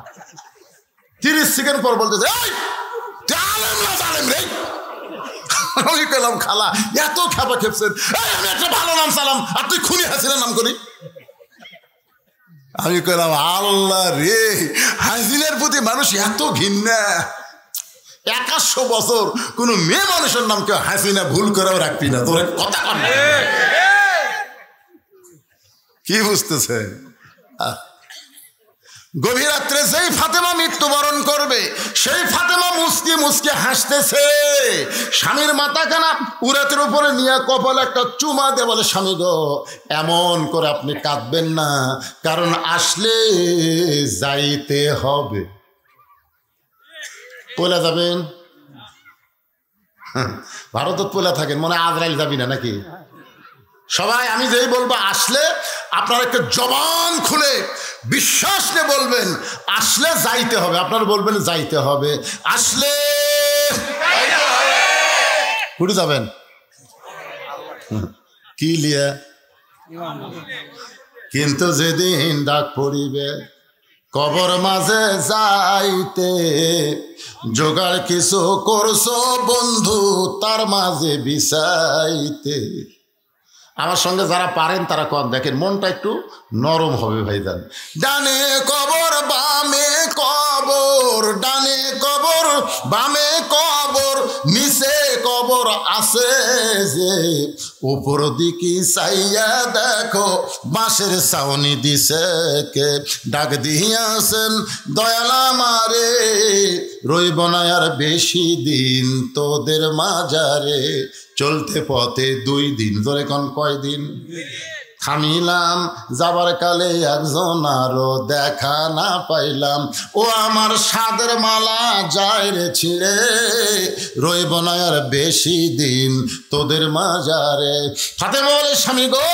30 সেকেন্ড পর বলতেছে আমি কইলাম খালা এত খেপা খেপছেন, আমি একটা ভালো নাম চালাম আর তুই খুনি হাসিনা নাম করি। আমি কইলাম আল্লাহ রে, হাসিনার প্রতি মানুষ এত ঘৃণা। 100 বছর কোন মেয়ে মানুষের নাম কেউ হাসিনা ভুল করেও রাখবি না, তোর কথা কর। কি বুঝতেছে? গভীর রাত্রে যেই ফাতেমা মৃত্যুবরণ করবে সেই ফাতেমা মুসকি মুসকি হাসতেছে, স্বামীর মাথাখানা উরাতের উপরে নিয়ে কপাল একটা চুমা দিয়ে বলে, স্বামী গো এমন করে আপনি কাঁদবেন না, কারণ আসলে যাইতে হবে। পয়লা যাবেন? ভারতত পয়লা থাকেন, মনে আজরাইল যাবি না নাকি? সবাই আমি যেই বলবো আসলে আপনার একটা জবান খুলে বিশ্বাস নিয়ে বলবেন আসলে যাইতে হবে। আপনারা বলবেন যাইতে হবে, আসলে কুড়ি যাবেন কি লিয়া? কিন্তু যেদিন ডাক পড়িবে কবর মাঝে যাইতে, জোগাড় কিছু করছো বন্ধু তার মাঝে বিছাইতে। আমার সঙ্গে যারা পারেন তারা কম দেখেন, মনটা একটু নরম হবে ভাইজান। ডানে কবর বামে কবর, ডানে কবর বামে কবর, নিচে কবর আছে যে, উপর দিকে চাইয়া দেখো বাঁশের ছাউনি দিছে কে। ডাক দিয়াছেন দয়াল আমারে, রইব না আর বেশি দিন তোদের মাজারে। চলতে পথে 2 দিন, ধরে কোন কয়দিন? থামিলাম যাবার কালে একজন আরো দেখা না পাইলাম, ও আমার সাদের মালা যায় রে ছিঁড়ে, রইব না আর বেশি দিন তোদের মাজারে। ফাতেমা বলে, স্বামী গো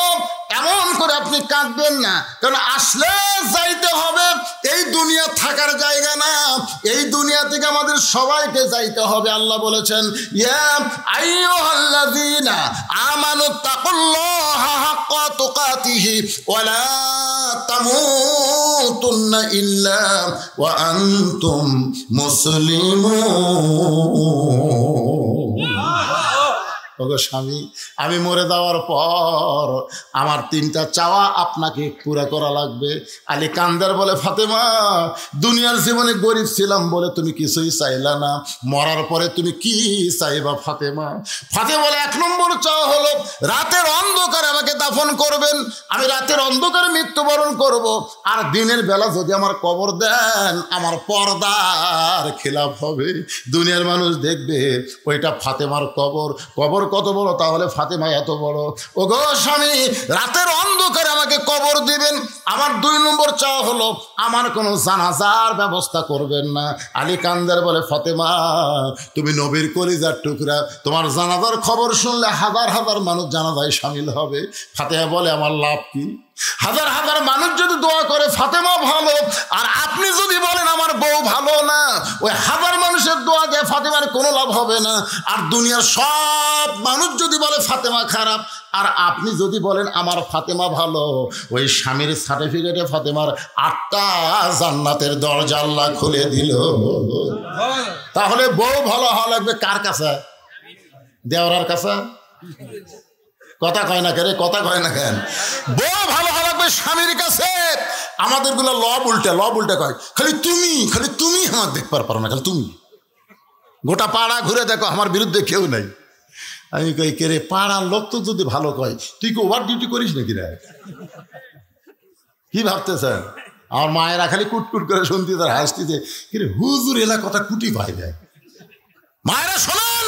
এমন করে আপনি কাঁদবেন না, কারণ আসলে যাইতে হবে। এই দুনিয়া থাকার জায়গা না, এই দুনিয়া থেকে আমাদের সবাইকে যাইতে হবে। আল্লাহ বলেছেন, ইয়া আইয়ুহাল্লাযীনা আমানু তাকুল্লাহা হাক্কা তুকাতিহি ওয়া লা তামুতুন্না ইল্লা ওয়া আনতুম মুসলিমুন। ওগো স্বামী, আমি মরে যাওয়ার পর আমার 3টা চাওয়া আপনাকে পুরা করা লাগবে। আলী কান্দার বলে, ফাতেমা দুনিয়ার জীবনে গরিব ছিলাম বলে তুমি কিছুই চাইলা না, মরার পরে তুমি কি চাইবা ফাতেমা? ফাতেমা বলে, 1 নম্বর চাওয়া হলো রাতের অন্ধকারে আমাকে দাফন করবেন, আমি রাতের অন্ধকারে মৃত্যুবরণ করব। আর দিনের বেলা যদি আমার কবর দেন আমার পর্দার খেলাফ হবে, দুনিয়ার মানুষ দেখবে ওইটা ফাতেমার কবর। কবর কত বড়, তাহলে ফাতেমা এত বড়। ও গো স্বামী, রাতের অন্ধকারে আমাকে কবর দিবেন। আমার 2 নম্বর চাওয়া হলো আমার কোনো জানাজার ব্যবস্থা করবেন না। আলী কান্দার বলে, ফাতেমা তুমি নবীর কলিজার টুকরা, তোমার জানাজার খবর শুনলে হাজার হাজার মানুষ জানাজায় শামিল হবে। ফাতেমা বলে, আমার লাভ কি? হাজার হাজার মানুষ যদি দোয়া করে ফাতেমা ভালো, আর আপনি যদি বলেন আমার বউ ভালো না, ওই হাজার মানুষের দোয়া দিয়ে ফাতেমার কোনো লাভ হবে না। আর দুনিয়ার সব মানুষ যদি বলে ফাতেমা খারাপ, আর আপনি যদি বলেন আমার ফাতেমা ভালো, ওই স্বামীর সার্টিফিকেটে ফাতেমার 8টা জান্নাতের দরজা আল্লাহ খুলে দিল। তাহলে বউ ভালো হওয়া লাগবে কার কাছে? দেওরার কাছে? কথা কয় না কেন? কথা কয় না কেন? বউ ভালো হওয়া লাগবে স্বামীর কাছে। আমাদের গুলো লব উল্টে কয়, খালি তুমি আমার দেখবার পারো না, খালি তুমি। গোটা পাড়া ঘুরে দেখো আমার বিরুদ্ধে কেউ নাই। আমি কই, কে রে, পাড়ার লোক তো যদি ভালো কয়, তুই কি ওভার ডিউটি করিস নাকি রে? কি ভাবতেছেন? আমার মায়েরা খালি কুটকুট করে শুনতে, তার হাসতিছে, কিরে হুজুর এলা কথা কুটি ভাই দেয়। মায়েরা শোনান,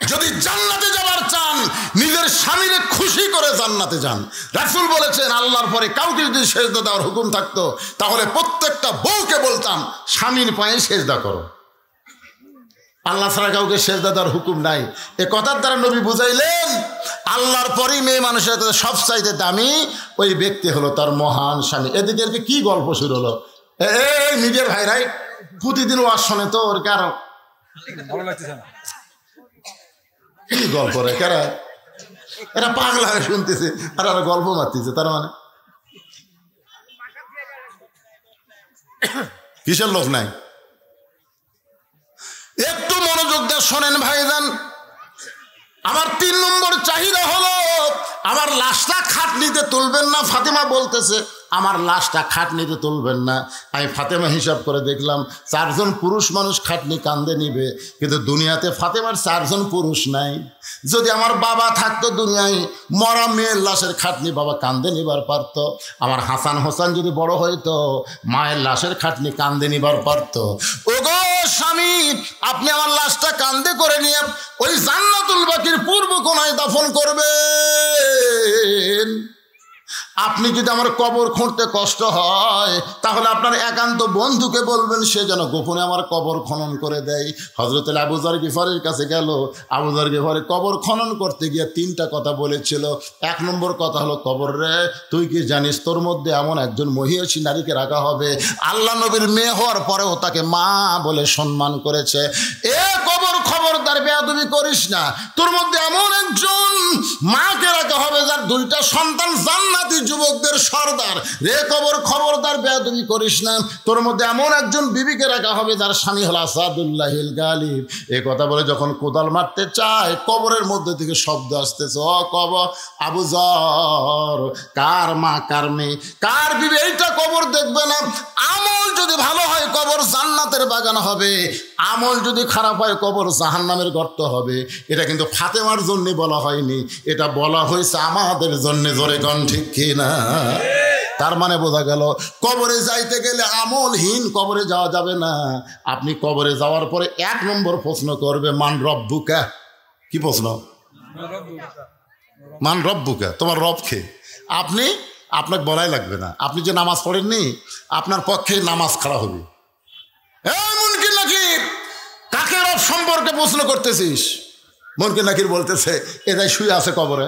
যদি জান্নাতে যাবার চান নিজের স্বামীরে খুশি করে জান্নাতে যান। রাসূল বলেছেন, আল্লাহর পরে কাউকে যদি সেজদা দেওয়ার হুকুম থাকতো তাহলে প্রত্যেকটা বউকে বলতাম স্বামীর পায়ে সেজদা করো। আল্লাহ ছাড়া কাউকে সেজদা দেওয়ার হুকুম নাই। এ কথার দ্বারা নবী বুঝাইলেন আল্লাহর পরেই মেয়ে মানুষের সব চাইতে দামি ওই ব্যক্তি হলো তার মহান স্বামী। এদিকে কি গল্প শুরু হলো? এই নিজের ভাইরাই প্রতিদিন ওয়াজ শোনে তো, ওর কারণ ভালো লাগতেছে না। কি গল্প রে, কারা এরা পাগলা হয়ে শুনতেছে আর ওরা গল্প মারতেছে। তার মানে কিসের লোক নাই? একটু মনোযোগ দিয়ে শোনেন ভাইজান। আমার 3 নম্বর চাহিদা হলো আমার লাশটা খাটনিতে তুলবেন না। ফাতেমা বলতেছে আমার লাশটা খাটনিতে তুলবেন না। আমি ফাতেমা হিসাব করে দেখলাম 4 জন পুরুষ মানুষ খাটনি কান্দে নিবে, কিন্তু দুনিয়াতে ফাতেমার 4 জন পুরুষ নাই। যদি আমার বাবা থাকতো দুনিয়ায়, মরা মেয়ের লাশের খাটনি বাবা কান্দে নিবার পারত। আমার হাসান হোসেন যদি বড় হইতো, মায়ের লাশের খাটনি কান্দে নিবার পারত। ওগো স্বামী, আপনি আমার লাশটা কান্দে করে নিয়ে ওই জান্নাতুল বাকির পূর্ব কোণায় দাফন করবেন। আপনি যদি আমার কবর খুঁড়তে কষ্ট হয়, তাহলে আপনার একান্ত বন্ধুকে বলবেন সে যেন গোপনে আমার কবর খনন করে দেয়। হযরত আবু যর গিফারির কাছে গেল। আবু যর গিফারি কবর খনন করতে গিয়ে 3টা কথা বলেছিল। 1 নম্বর কথা হলো, কবর রে, তুই কি জানিস তোর মধ্যে এমন একজন মহিষী নারীকে রাখা হবে, আল্লাহ নবীর মেয়ে হওয়ার পরেও তাকে মা বলে সম্মান করেছে। এ কবর, খবরদার বেয়াদবি করিস না। তোর মধ্যে এমন একজন মাকে রাখা হবে যার 2টা সন্তান জান্নাতি যুবকদের সর্দার। রে কবর, খবরদার বেয়াদবি করিস না। তোর মধ্যে এমন একজন বিবিকে রাখা হবে যার স্বামী হল আসাদুল্লাহিল গালিব। এ কথা বলে যখন কোদাল মারতে চায়, কবরের মধ্যে থেকে শব্দ আসতেছে, ও কবর, আবু যর, কার মা কার মেয়ে কার বিবি এইটা কবর দেখবে না। আমল যদি ভালো হয় কবর জান্নাতের বাগান হবে, আমল যদি খারাপ হয় কবর জাহান্নামের গর্ত হবে। এটা কিন্তু ফাতেমার জন্য বলা হয়নি, এটা বলা হয়েছে আমাদের জন্য। জোরে কোন ঠিক কিনা? তার মানে বোঝা গেল কবরে যাইতে গেলে আমলহীন কবরে যাওয়া যাবে না। আপনি কবরে যাওয়ার পরে 1 নম্বর প্রশ্ন করবে, মান রব্বুকা। কি প্রশ্ন? মান রব্বুকা, তোমার রব কে? আপনাকে বলাই লাগবে না। আপনি যে নামাজ পড়েননি, আপনার পক্ষে নামাজ খাড়া হবে। মুনকির নাকির, কাকে রব সম্পর্কে প্রশ্ন করতেছিস? মুনকির নাকির বলতেছে, এটাই শুয়ে আছে কবরে,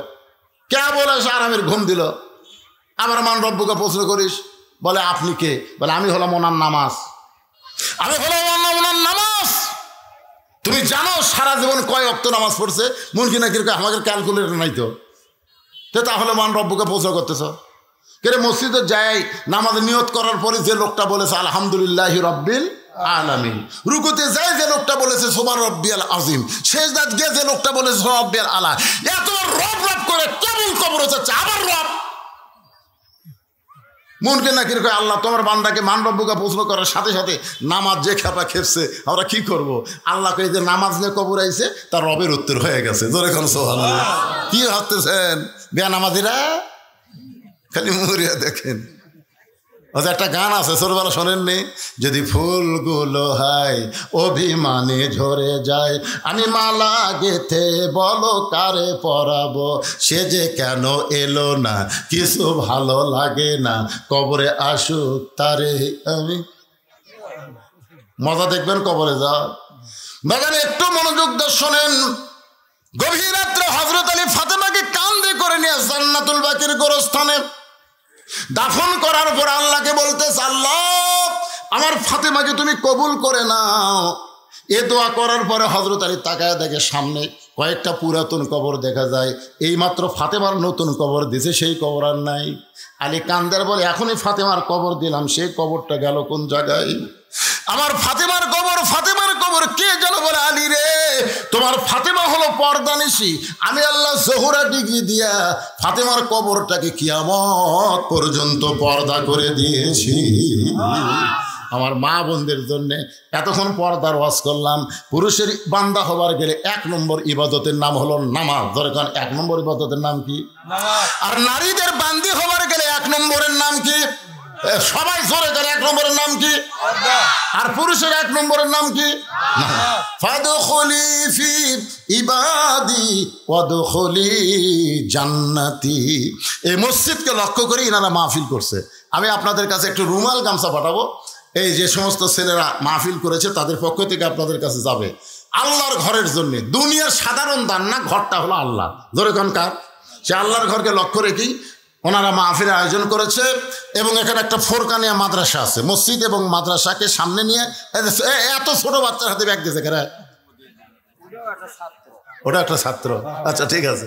কে বলে আরামের ঘুম দিল। আবার মান রব্বুকে প্রশ্ন করিস, বলে আপনি কে? বলে আমি হলাম ওনার নামাজ। আমি হলাম ওনার নামাজ। তুমি জানো সারা জীবন কয় ওয়াক্ত নামাজ পড়ছে? মুনকির নাকির আমাদের ক্যালকুলেটর নাই তো, তাহলে মান রব্বুকে প্রশ্ন করতেছ কে? মসজিদে যাই নামাজে নিয়ত করার পরে যে লোকটা বলেছে আলহামদুলিল্লাহি রাব্বিল আলামিন, রুকুতে যায় যে লোকটা বলেছে সুবহান রাব্বিয়াল আযীম, সেজদাত গিয়ে যে লোকটা বলেছে সুবহান রাব্বিয়াল আলা, এত রব রব করে কেবল কবর হচ্ছে আবার রব। মুনকির নাকির কয়, আল্লাহ তোমার বান্দাকে মান রব্বুকে প্রশ্ন করার সাথে সাথে নামাজ যে খেপা খেপছে, আমরা কি করব? আল্লাহ কই যে নামাজ নিয়ে কবর আইছে, তার রবের উত্তর হয়ে গেছে। জোরে কোন সুবহানাল্লাহ। কি ভাবতেছেন বেনামাজিরা? খালি মুরিয়া দেখেন। একটা গান আছে, ছোটবেলা শোনেননি? যদি ফুলগুলো হয় অভিমানে ঝরে যায়, আমি মালা গেথে বলো কারে পরাবো, সে যে কেন এলো না, কিছু ভালো লাগে না, কবরে আসুক তারে আমি। মজা দেখবেন কবরে যা। বাগানে একটু মনোযোগ দিয়ে শোনেন। গভীর রাত্রে হযরত আলী ফাতেমাকে কাঁধে করে নিয়ে জান্নাতুল বাকির গোরস্থানে দাফন করার পর আল্লাহকে বলতেছে, আল্লাহ আমার ফাতেমাকে তুমি কবুল করে নাও। এ দোয়া করার পরে হযরত আলী তাকায় দেখে সামনে কয়েকটা পুরাতন কবর দেখা যায়। এইমাত্র ফাতেমার নতুন কবর দিছে, সেই কবর আর নাই। আলী কান্দের বলে, এখনই ফাতেমার কবর দিলাম, সেই কবরটা গেল কোন জায়গায়? আমার ফাতেমার কবর, ফাতেমার কবর কে যেন বলে, আলী রে তোমার ফাতেমা হলো পর্দানিশী, আমি আল্লাহ জোহরা ডিগ্রি দিয়া ফাতেমার কবরটাকে কিয়ামত পর্যন্ত পর্দা করে দিয়েছি। আমার মা বোনদের জন্যে এতক্ষণ পর্দার ওয়াজ করলাম। পুরুষের বান্দা হবার গেলে 1 নম্বর ইবাদতের নাম হলো নামাজ। ধরে কারণ 1 নম্বর ইবাদতের নাম কি? আর নারীদের বান্দি হবার গেলে 1 নম্বরের নাম কি? সবাই জোরে করে 1 নম্বরের নাম কি? আর পুরুষের 1 নম্বরের নাম কি? ফাদখুলি ফি ইবাদি ওয়াদখুলি জান্নাতি। এই মসজিদকে লক্ষ্য করে ইনারা মাহফিল করছে। আমি আপনাদের কাছে একটু রুমাল গামছা পাঠাবো। এই যে সমস্ত ছেলেরা মাহফিল করেছে তাদের পক্ষ থেকে আপনাদের কাছে যাবে আল্লাহর ঘরের জন্য। দুনিয়ার সাধারণ দান না, ঘরটা হলো আল্লাহ। ধরে কোন কার? সে আল্লাহর ঘরকে লক্ষ্য রেখেই ওনারা মাহফিলের আয়োজন করেছে। এবং এখানে একটা ফোরকানিয়া মাদ্রাসা আছে, মসজিদ এবং মাদ্রাসাকে সামনে নিয়ে এত ছোট বাচ্চার হাতে ব্যাগ দিয়েছে। কেন? ওটা একটা ছাত্র। আচ্ছা ঠিক আছে।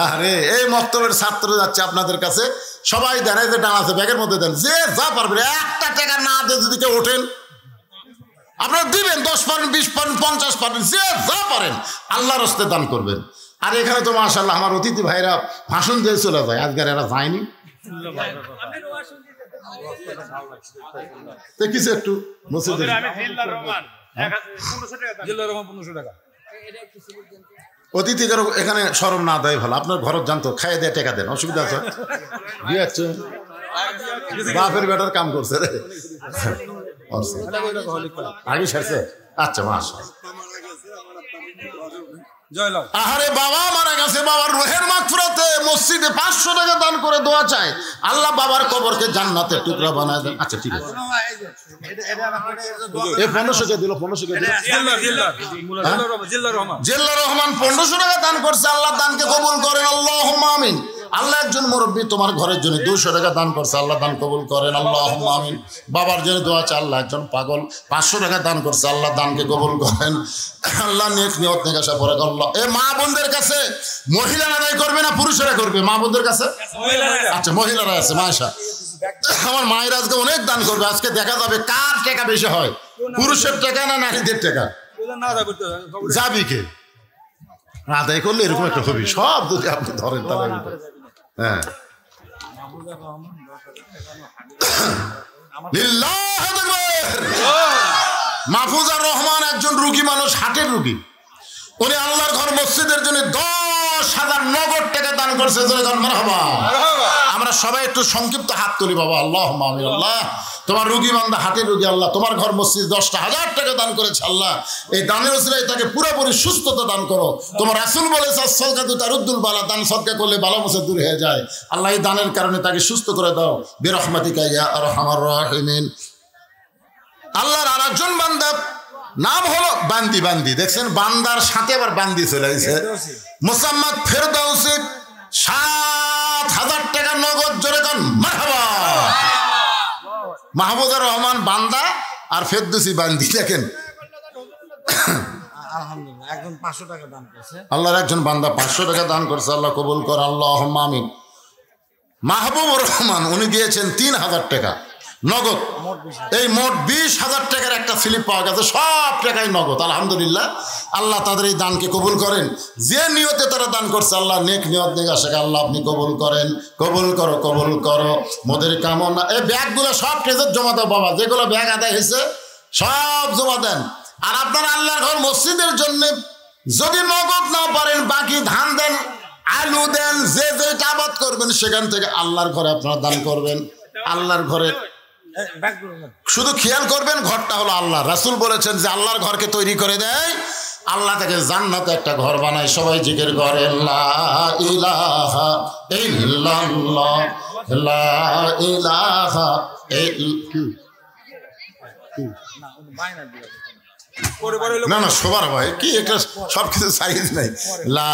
আরে এই মক্তবের ছাত্র যাচ্ছে আপনাদের কাছে, সবাই দেন, এই যে ডান আছে ব্যাগের মধ্যে দেন, যে যা পারবেন। 1 টাকা না দিয়ে যদি কেউ ওঠেন আপনারা দিবেন, 10 পারেন, 20 পারেন, 50 পারেন, যে যা পারেন আল্লাহর হস্তে দান করবেন। আর এখানে তো মাশাআল্লাহ আমার অতিথি ভাইরা ভাষণ দিয়ে চলে যায়, আজকের এরা যায়নি কিছু একটু অতিথিদের এখানে শরম না দেয় ভালো, আপনার ঘর জানতো খাইয়ে দিয়ে টাকা দেন, অসুবিধা আছে? বাপের বেটার কাম করছে রে আগে সারছে। আচ্ছা মাশাআল্লাহ। আহারে বাবা মারা গেছে, বাবার রুহের মাগফিরাতে মসজিদে 500 টাকা দান করে দোয়া চায়, আল্লাহ বাবার কবরকে জান্নাতের টুকরা বানায় দেন। আচ্ছা ঠিক আছে, এই 1500 কে দিল, 1500 কে দিল জিল্লা রহমান 1500 টাকা দান করছে, আল্লাহ দানকে কবুল করেন, আল্লাহুম্মা আমিন। আল্লাহ একজন মুরব্বী তোমার ঘরের জন্য 200 টাকা দান করছে, আল্লাহ দান কবুল করেন, আল্লাহুম্মা আমিন। বাবার জন্য দোয়া চাই, আল্লাহ একজন পাগল 500 টাকা দান করছে, আল্লাহ দানকে কবুল করেন, আল্লাহ নেক নিয়ত নেক আশা পরে আল্লাহ। এই মা বোনদের কাছে মহিলারা আদায় করবে না পুরুষেরা করবে? মা বোনদের কাছে আচ্ছা মহিলারা আছে মাশাআল্লাহ। আমার মায়ের আজকে অনেক দান করবে, আজকে দেখা যাবে কার টাকা বেশি হয়, পুরুষের টাকা না নারীদের টাকা। যাবি কে আদায় করলে এরকম একটা হবি, সব যদি আপনি ধরেন তাহলে হ্যাঁ। মাহফুজার রহমান একজন রুগী মানুষ, হাটের রুগী, উনি আল্লাহর ঘর মসজিদের জন্য 10,000 নগদ টাকা দান করছে। আমরা সবাই একটু সংক্ষিপ্ত হাত তুলি বাবা, আল্লাহুম্মা আমিন। আল্লাহ তোমার রুগী বান্দা হাটের রুগী, আল্লাহ তোমার ঘর মসজিদ 10,000 টাকা দান করেছে, আল্লাহ এই দানের ওসিলায় তাকে পুরোপুরি সুস্থতা দান করো। তোমার রাসূল বলেছে সাদকাতু তারুদ্দুল বালা, দান সদকা করলে বালা মুসিবত দূর হয়ে যায়, আল্লাহ এই দানের কারণে তাকে সুস্থ করে দাও বিরহমাতিকা ইয়া আরহামার রাহিমিন। আল্লাহর আরেকজন বান্দা নাম হলো বান্দি, বান্দি দেখছেন বান্দার সাথে আবার বান্দি চলে আসছে, মোসাম্মদ ফেরদাউসি 7,000 টাকা নগদ, জোরে গান মারহাবা। মাহবুবুর রহমান বান্দা আর ফেরদৌসি বান্দি, দেখেন আলহামদুলিল্লাহ একজন 500 টাকা দান করছে, আল্লাহর একজন বান্দা 500 টাকা দান করছে, আল্লাহ কবুল কর, আল্লাহুম্মা আমিন। মাহবুবুর রহমান উনি দিয়েছেন 3,000 টাকা নগদ, এই মোট 20,000 টাকার একটা স্লিপ পাওয়া গেছে, সব টাকাই নগদ, আলহামদুলিল্লাহ। আল্লাহ তাদের এই দানকে কবুল করেন, যে নিয়তে তারা দান করছে আল্লাহ নেক নিয়ত নেক আশাকে আল্লাহ আপনি কবুল করেন, কবুল করো কবুল করো মোদের কামনা। এই ব্যাগগুলো সব ট্রেজার জমা দাও বাবা, যেগুলো ব্যাগ আদায় হয়েছে সব জমা দেন। আর আপনারা আল্লাহর ঘর মসজিদের জন্য যদি নগদ না পারেন বাকি ধান দেন, আলু দেন, যে যেটা আবাদ করবেন সেখান থেকে আল্লাহর ঘরে আপনারা দান করবেন। আল্লাহর ঘরে শুধু খেয়াল করবেন ঘরটা হলো আল্লাহ, রাসূল বলেছেন যে আল্লাহর ঘরকে তৈরি করে দেয়, আল্লাহ তাকে জান্নাতে একটা ঘর বানায়। সবাই জিকির করেন লা ইলাহা ইল্লাল্লাহ, লা ইলাহা না না সবার ভাই কি একটা সব কিছু সাইজ নাই, লা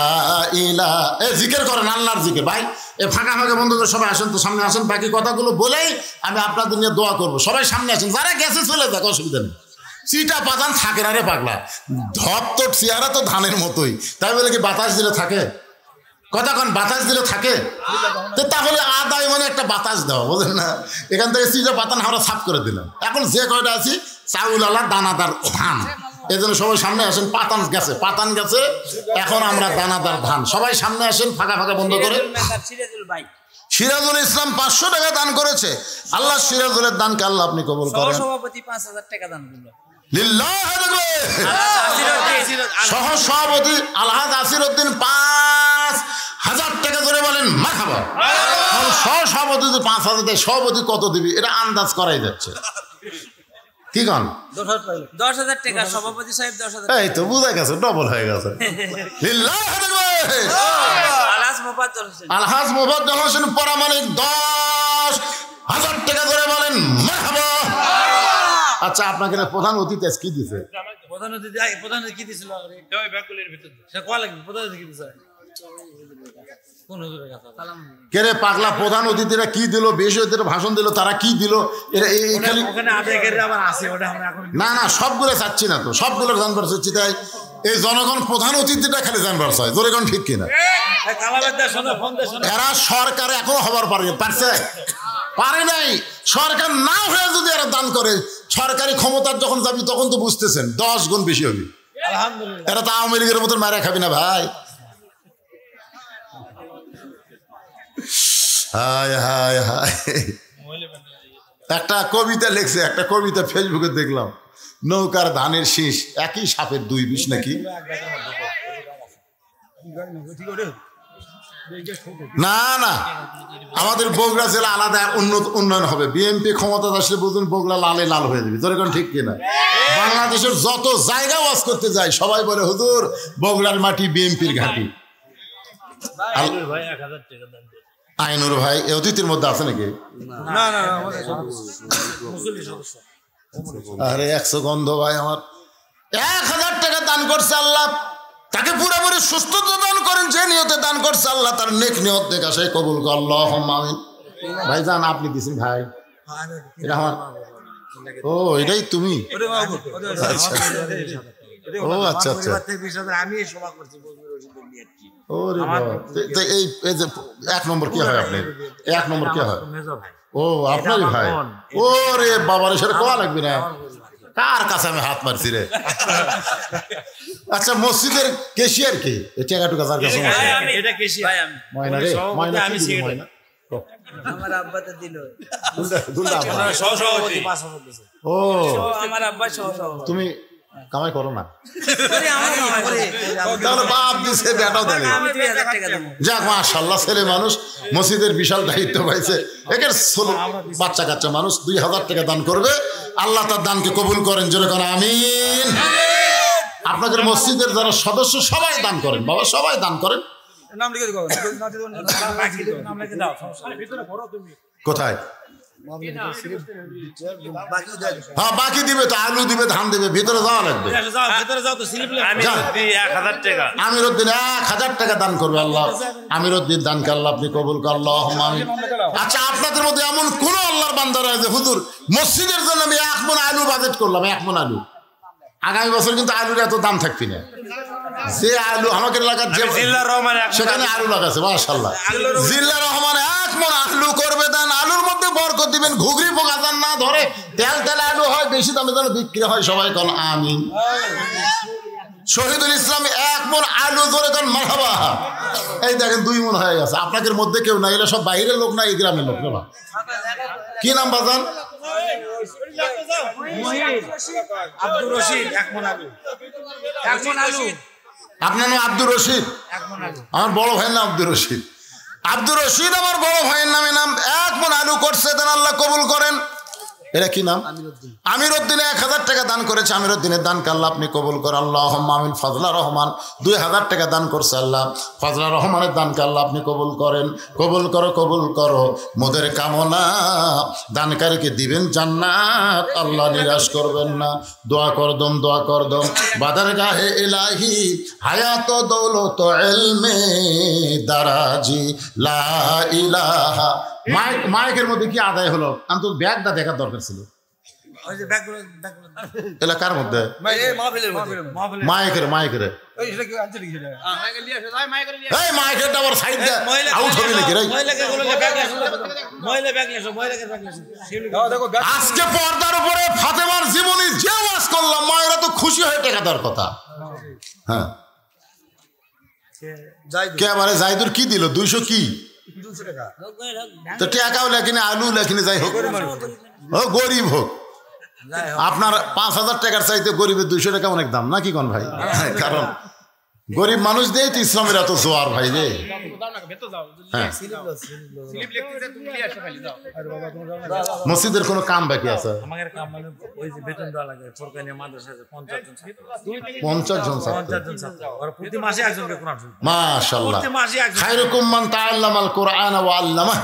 ইলাহা জিকির করেন আল্লাহর জিকির। ভাই এ ফাঁকা ফাঁকা বন্ধুদের সবাই আসেন তো, সামনে আসেন, বাকি কথাগুলো বলেই আমি আপনাদের নিয়ে দোয়া করবো। সবাই সামনে আসেন, যারা গেছে চলে যাক, অসুবিধা নেই। চিটা পাতান থাকে না রে পাগলা, ধপ তো চেহারা তো ধানের মতোই, তাই বলে কি বাতাস দিলে থাকে? কতক্ষণ বাতাস দিলে থাকে? তো তাহলে আদায় মানে একটা বাতাস দেওয়া, বোঝেন না? এখান থেকে চিটা পাতান আমরা সাফ করে দিলাম। এখন যে কয়টা আছি চাউল আলা দানাদার ধান, এই জন্য সবাই সামনে আসেন। পাতান গেছে, পাতান গেছে, এখন আমরা দানাদার ধান। সবাই সামনে আসেন, ফাঁকা ফাঁকা বন্ধ করে। সিরাজুল ইসলাম 500 টাকা দান করেছে, আল্লাহ সিরাজুলের দানকে আল্লাহ আপনি কবুল করেন। সভাপতি 5,000 টাকা দান করলো, সহ সভাপতি আলহাজ আসিরউদ্দিন 5,000 টাকা করে বলেন মারহাবা। সহ সভাপতি 5,000 দেয়, সভাপতি কত দিবি এটা আন্দাজ করাই যাচ্ছে, কি কন? 10,000 টাকা সভাপতি সাহেব 10,000, এই তো বুঝা গেছে, ডবল হয়ে গেছে। আলহাজ মোফাজ্জল হোসেন পরামানিক 10,000 টাকা করে বলেন মারহাবা। আচ্ছা আপনাকে প্রধান অতিথি কি দিছে? প্রধান অতিথি কি দিছিল? প্রধান অতিথি কি দিছে? কেরে পাগলা, প্রধান অতিথিরা কি দিল? বেশি অতিথিরা ভাষণ দিল, তারা কি দিল? না না সবগুলো চাচ্ছি না তো, সবগুলো জানবার চাচ্ছি। তাই এই জনগণ প্রধান অতিথিটা খালি জানবার চায়, জনগণ ঠিক কিনা? এরা সরকার এখন হবার পারছে পারে নাই। সরকার না হয়ে যদি এরা দান করে, সরকারি ক্ষমতার যখন যাবি তখন তো বুঝতেছেন 10 গুণ বেশি হবে। এরা তো আওয়ামী লীগের মতন মারা খাবি না ভাই, হায় হায় হায় একটা কবিতা লিখছে, একটা কবিতা ফেসবুকে দেখলাম, নৌকার ধানের শীষ একই সাপের দুই বিষ নাকি। না না, আমাদের বগুড়া জেলা আলাদা উন্নয়ন হবে। বিএনপি ক্ষমতা আসলে বুঝুন বগুড়া লালে লাল হয়ে যাবে। তোর এখন ঠিক কিনা? বাংলাদেশের যত জায়গা ওয়াজ করতে যায় সবাই বলে হুজুর বগুড়ার মাটি বিএনপির ঘাঁটি। আইনুর ভাই এ অতিথির মধ্যে আছে নাকি? আরে 100 গন্ধ ভাই আমার 1000 টাকা দান করছে আল্লাহ, তাকে পুরোপুরি সুস্থতা দান করেন। যে নিয়তে দান করছে আল্লাহ তার নেক নিয়ত দেখা সেই কবুল কর, আল্লাহুম্মা আমিন। ভাই জান আপনি দিছেন ভাই, এটা আমার। ও এটাই তুমি? ও আচ্ছা আচ্ছা। এই যে 1 নম্বর কি হয় আপনার? 1 নম্বর কি হয়? ও আপনারই ভাই। ও রে বাবার সেটা কোয়া লাগবে না, কার কাছে আমি হাত মারছি রে। আচ্ছা মসজিদের কেশিয়ার কে? টাকা টুকা যার কাছে ময়না রে, ময়না কি দিল? ময়না আমার আব্বাতে দিল। ও আমার আব্বা সহসভাপতি। তুমি কামাই করো না? তাহলে বাপ দিছে বেটাও দেবে। যাক মাশাআল্লাহ, ছেলে মানুষ মসজিদের বিশাল দায়িত্ব পাইছে। একের বাচ্চা কাচ্চা মানুষ 2000 টাকা দান করবে, আল্লাহ তার দানকে কবুল করেন, জোরে করে আমিন। আপনাদের মসজিদের যারা সদস্য সবাই দান করেন বাবা, সবাই দান করেন। কোথায়? হ্যাঁ বাকি দিবে তো, আলু দিবে, ধান দিবে, ভিতরে যাওয়া লাগবে। আমিরউদ্দিন 1000 টাকা দান করবে আল্লাহ। আমিরউদ্দিন দানকে আল্লাহ আপনি কবুল কর, আল্লাহুম্মা আমিন। আচ্ছা আপনাদের মধ্যে এমন কোন আল্লাহর বান্দা রয়েছে হুজুর মসজিদের জন্য আমি 1 মণ আলু বাজেট করলাম, 1 মণ আলু, আগামী বছর কিন্তু আলুর এত দাম থাকবি না। যে আলু আমাদের এলাকার সেখানে আলু লাগাচ্ছে মাশাআল্লাহ। জিল্লা রহমান 1 মণ আলু করবে দান, আলুর মধ্যে বরকত দিবেন, ঘুগরি পোকা যেন না ধরে, তেল তেল আলু হয়, বেশি দামে যেন বিক্রি হয়, সবাই কোন আমিন। শহীদুল ইসলাম 1 মণ আলু ধরে দেন মারহাবা। এই দেখেন 2 মণ হয়ে গেছে। আপনাদের মধ্যে কেউ নাই, এরা সব বাইরের লোক না, এই গ্রামের লোক না। কি নাম বাজান? আব্দুর রশিদ 1 মণ আলু। 1 মণ আলু। আপনার নাম আব্দুর রশিদ? আমার বড় ভাইয়ের নাম আব্দুর রশিদ। আব্দুর রশিদ আমার বড় ভাইয়ের নামে নাম 1 মণ আলু করছে, দেন আল্লাহ কবুল করেন। এটা কি নাম? আমিরউদ্দিন 1000 টাকা দান করেছে, আমিরউদ্দিনের দানকে আল্লাহ আপনি কবুল করেন, আল্লাহুম্মা আমিন। ফজলা রহমান 2000 টাকা দান করছে আল্লাহ, ফজলা রহমানের দানকে আল্লাহ আপনি কবুল করেন, কবুল করো কবুল করো। মোদের কামনা দানকারীকে দিবেন জান্নাত, আল্লাহ নিরাশ করবেন না। দোয়া করদম দোয়া করদম বাদার গাহে ইলাহি হায়াত দৌলত ইলমে দারাজি লা ইলাহা। মাইকের মধ্যে কি আদায় হলো? আমি তো ব্যাগটা দেখার দরকার ছিল এলাকার মধ্যে। মাইকের মাইকের মাইকেরটা আবার সাইড দে, আউট হবে নাকি রে? আজকে পর্দার উপরে ফাতেমার জীবনী যে ওয়াজ করলাম, মায়েরা তো খুশি হয়ে টাকা দেওয়ার কথা। হ্যাঁ কে মানে জাইদুর কি দিল? 200 কি তো টাকাও লেখিনি, আলু লেখিনি, যাই হোক ও গরিব হোক। আপনার 5000 টাকার চাইতে গরিবের 200 টাকা অনেক দাম নাকি কোন ভাই? কারণ গরিব মানুষ দিয়ে তো ইসলামের এত জোয়ার ভাই রে। মসজিদের কোনো কাম বাকি আছে? 50 জন মাশাআল্লাহ। খায়রুকুম মান তাআল্লামাল কুরআন ওয়া আল্লামাহ।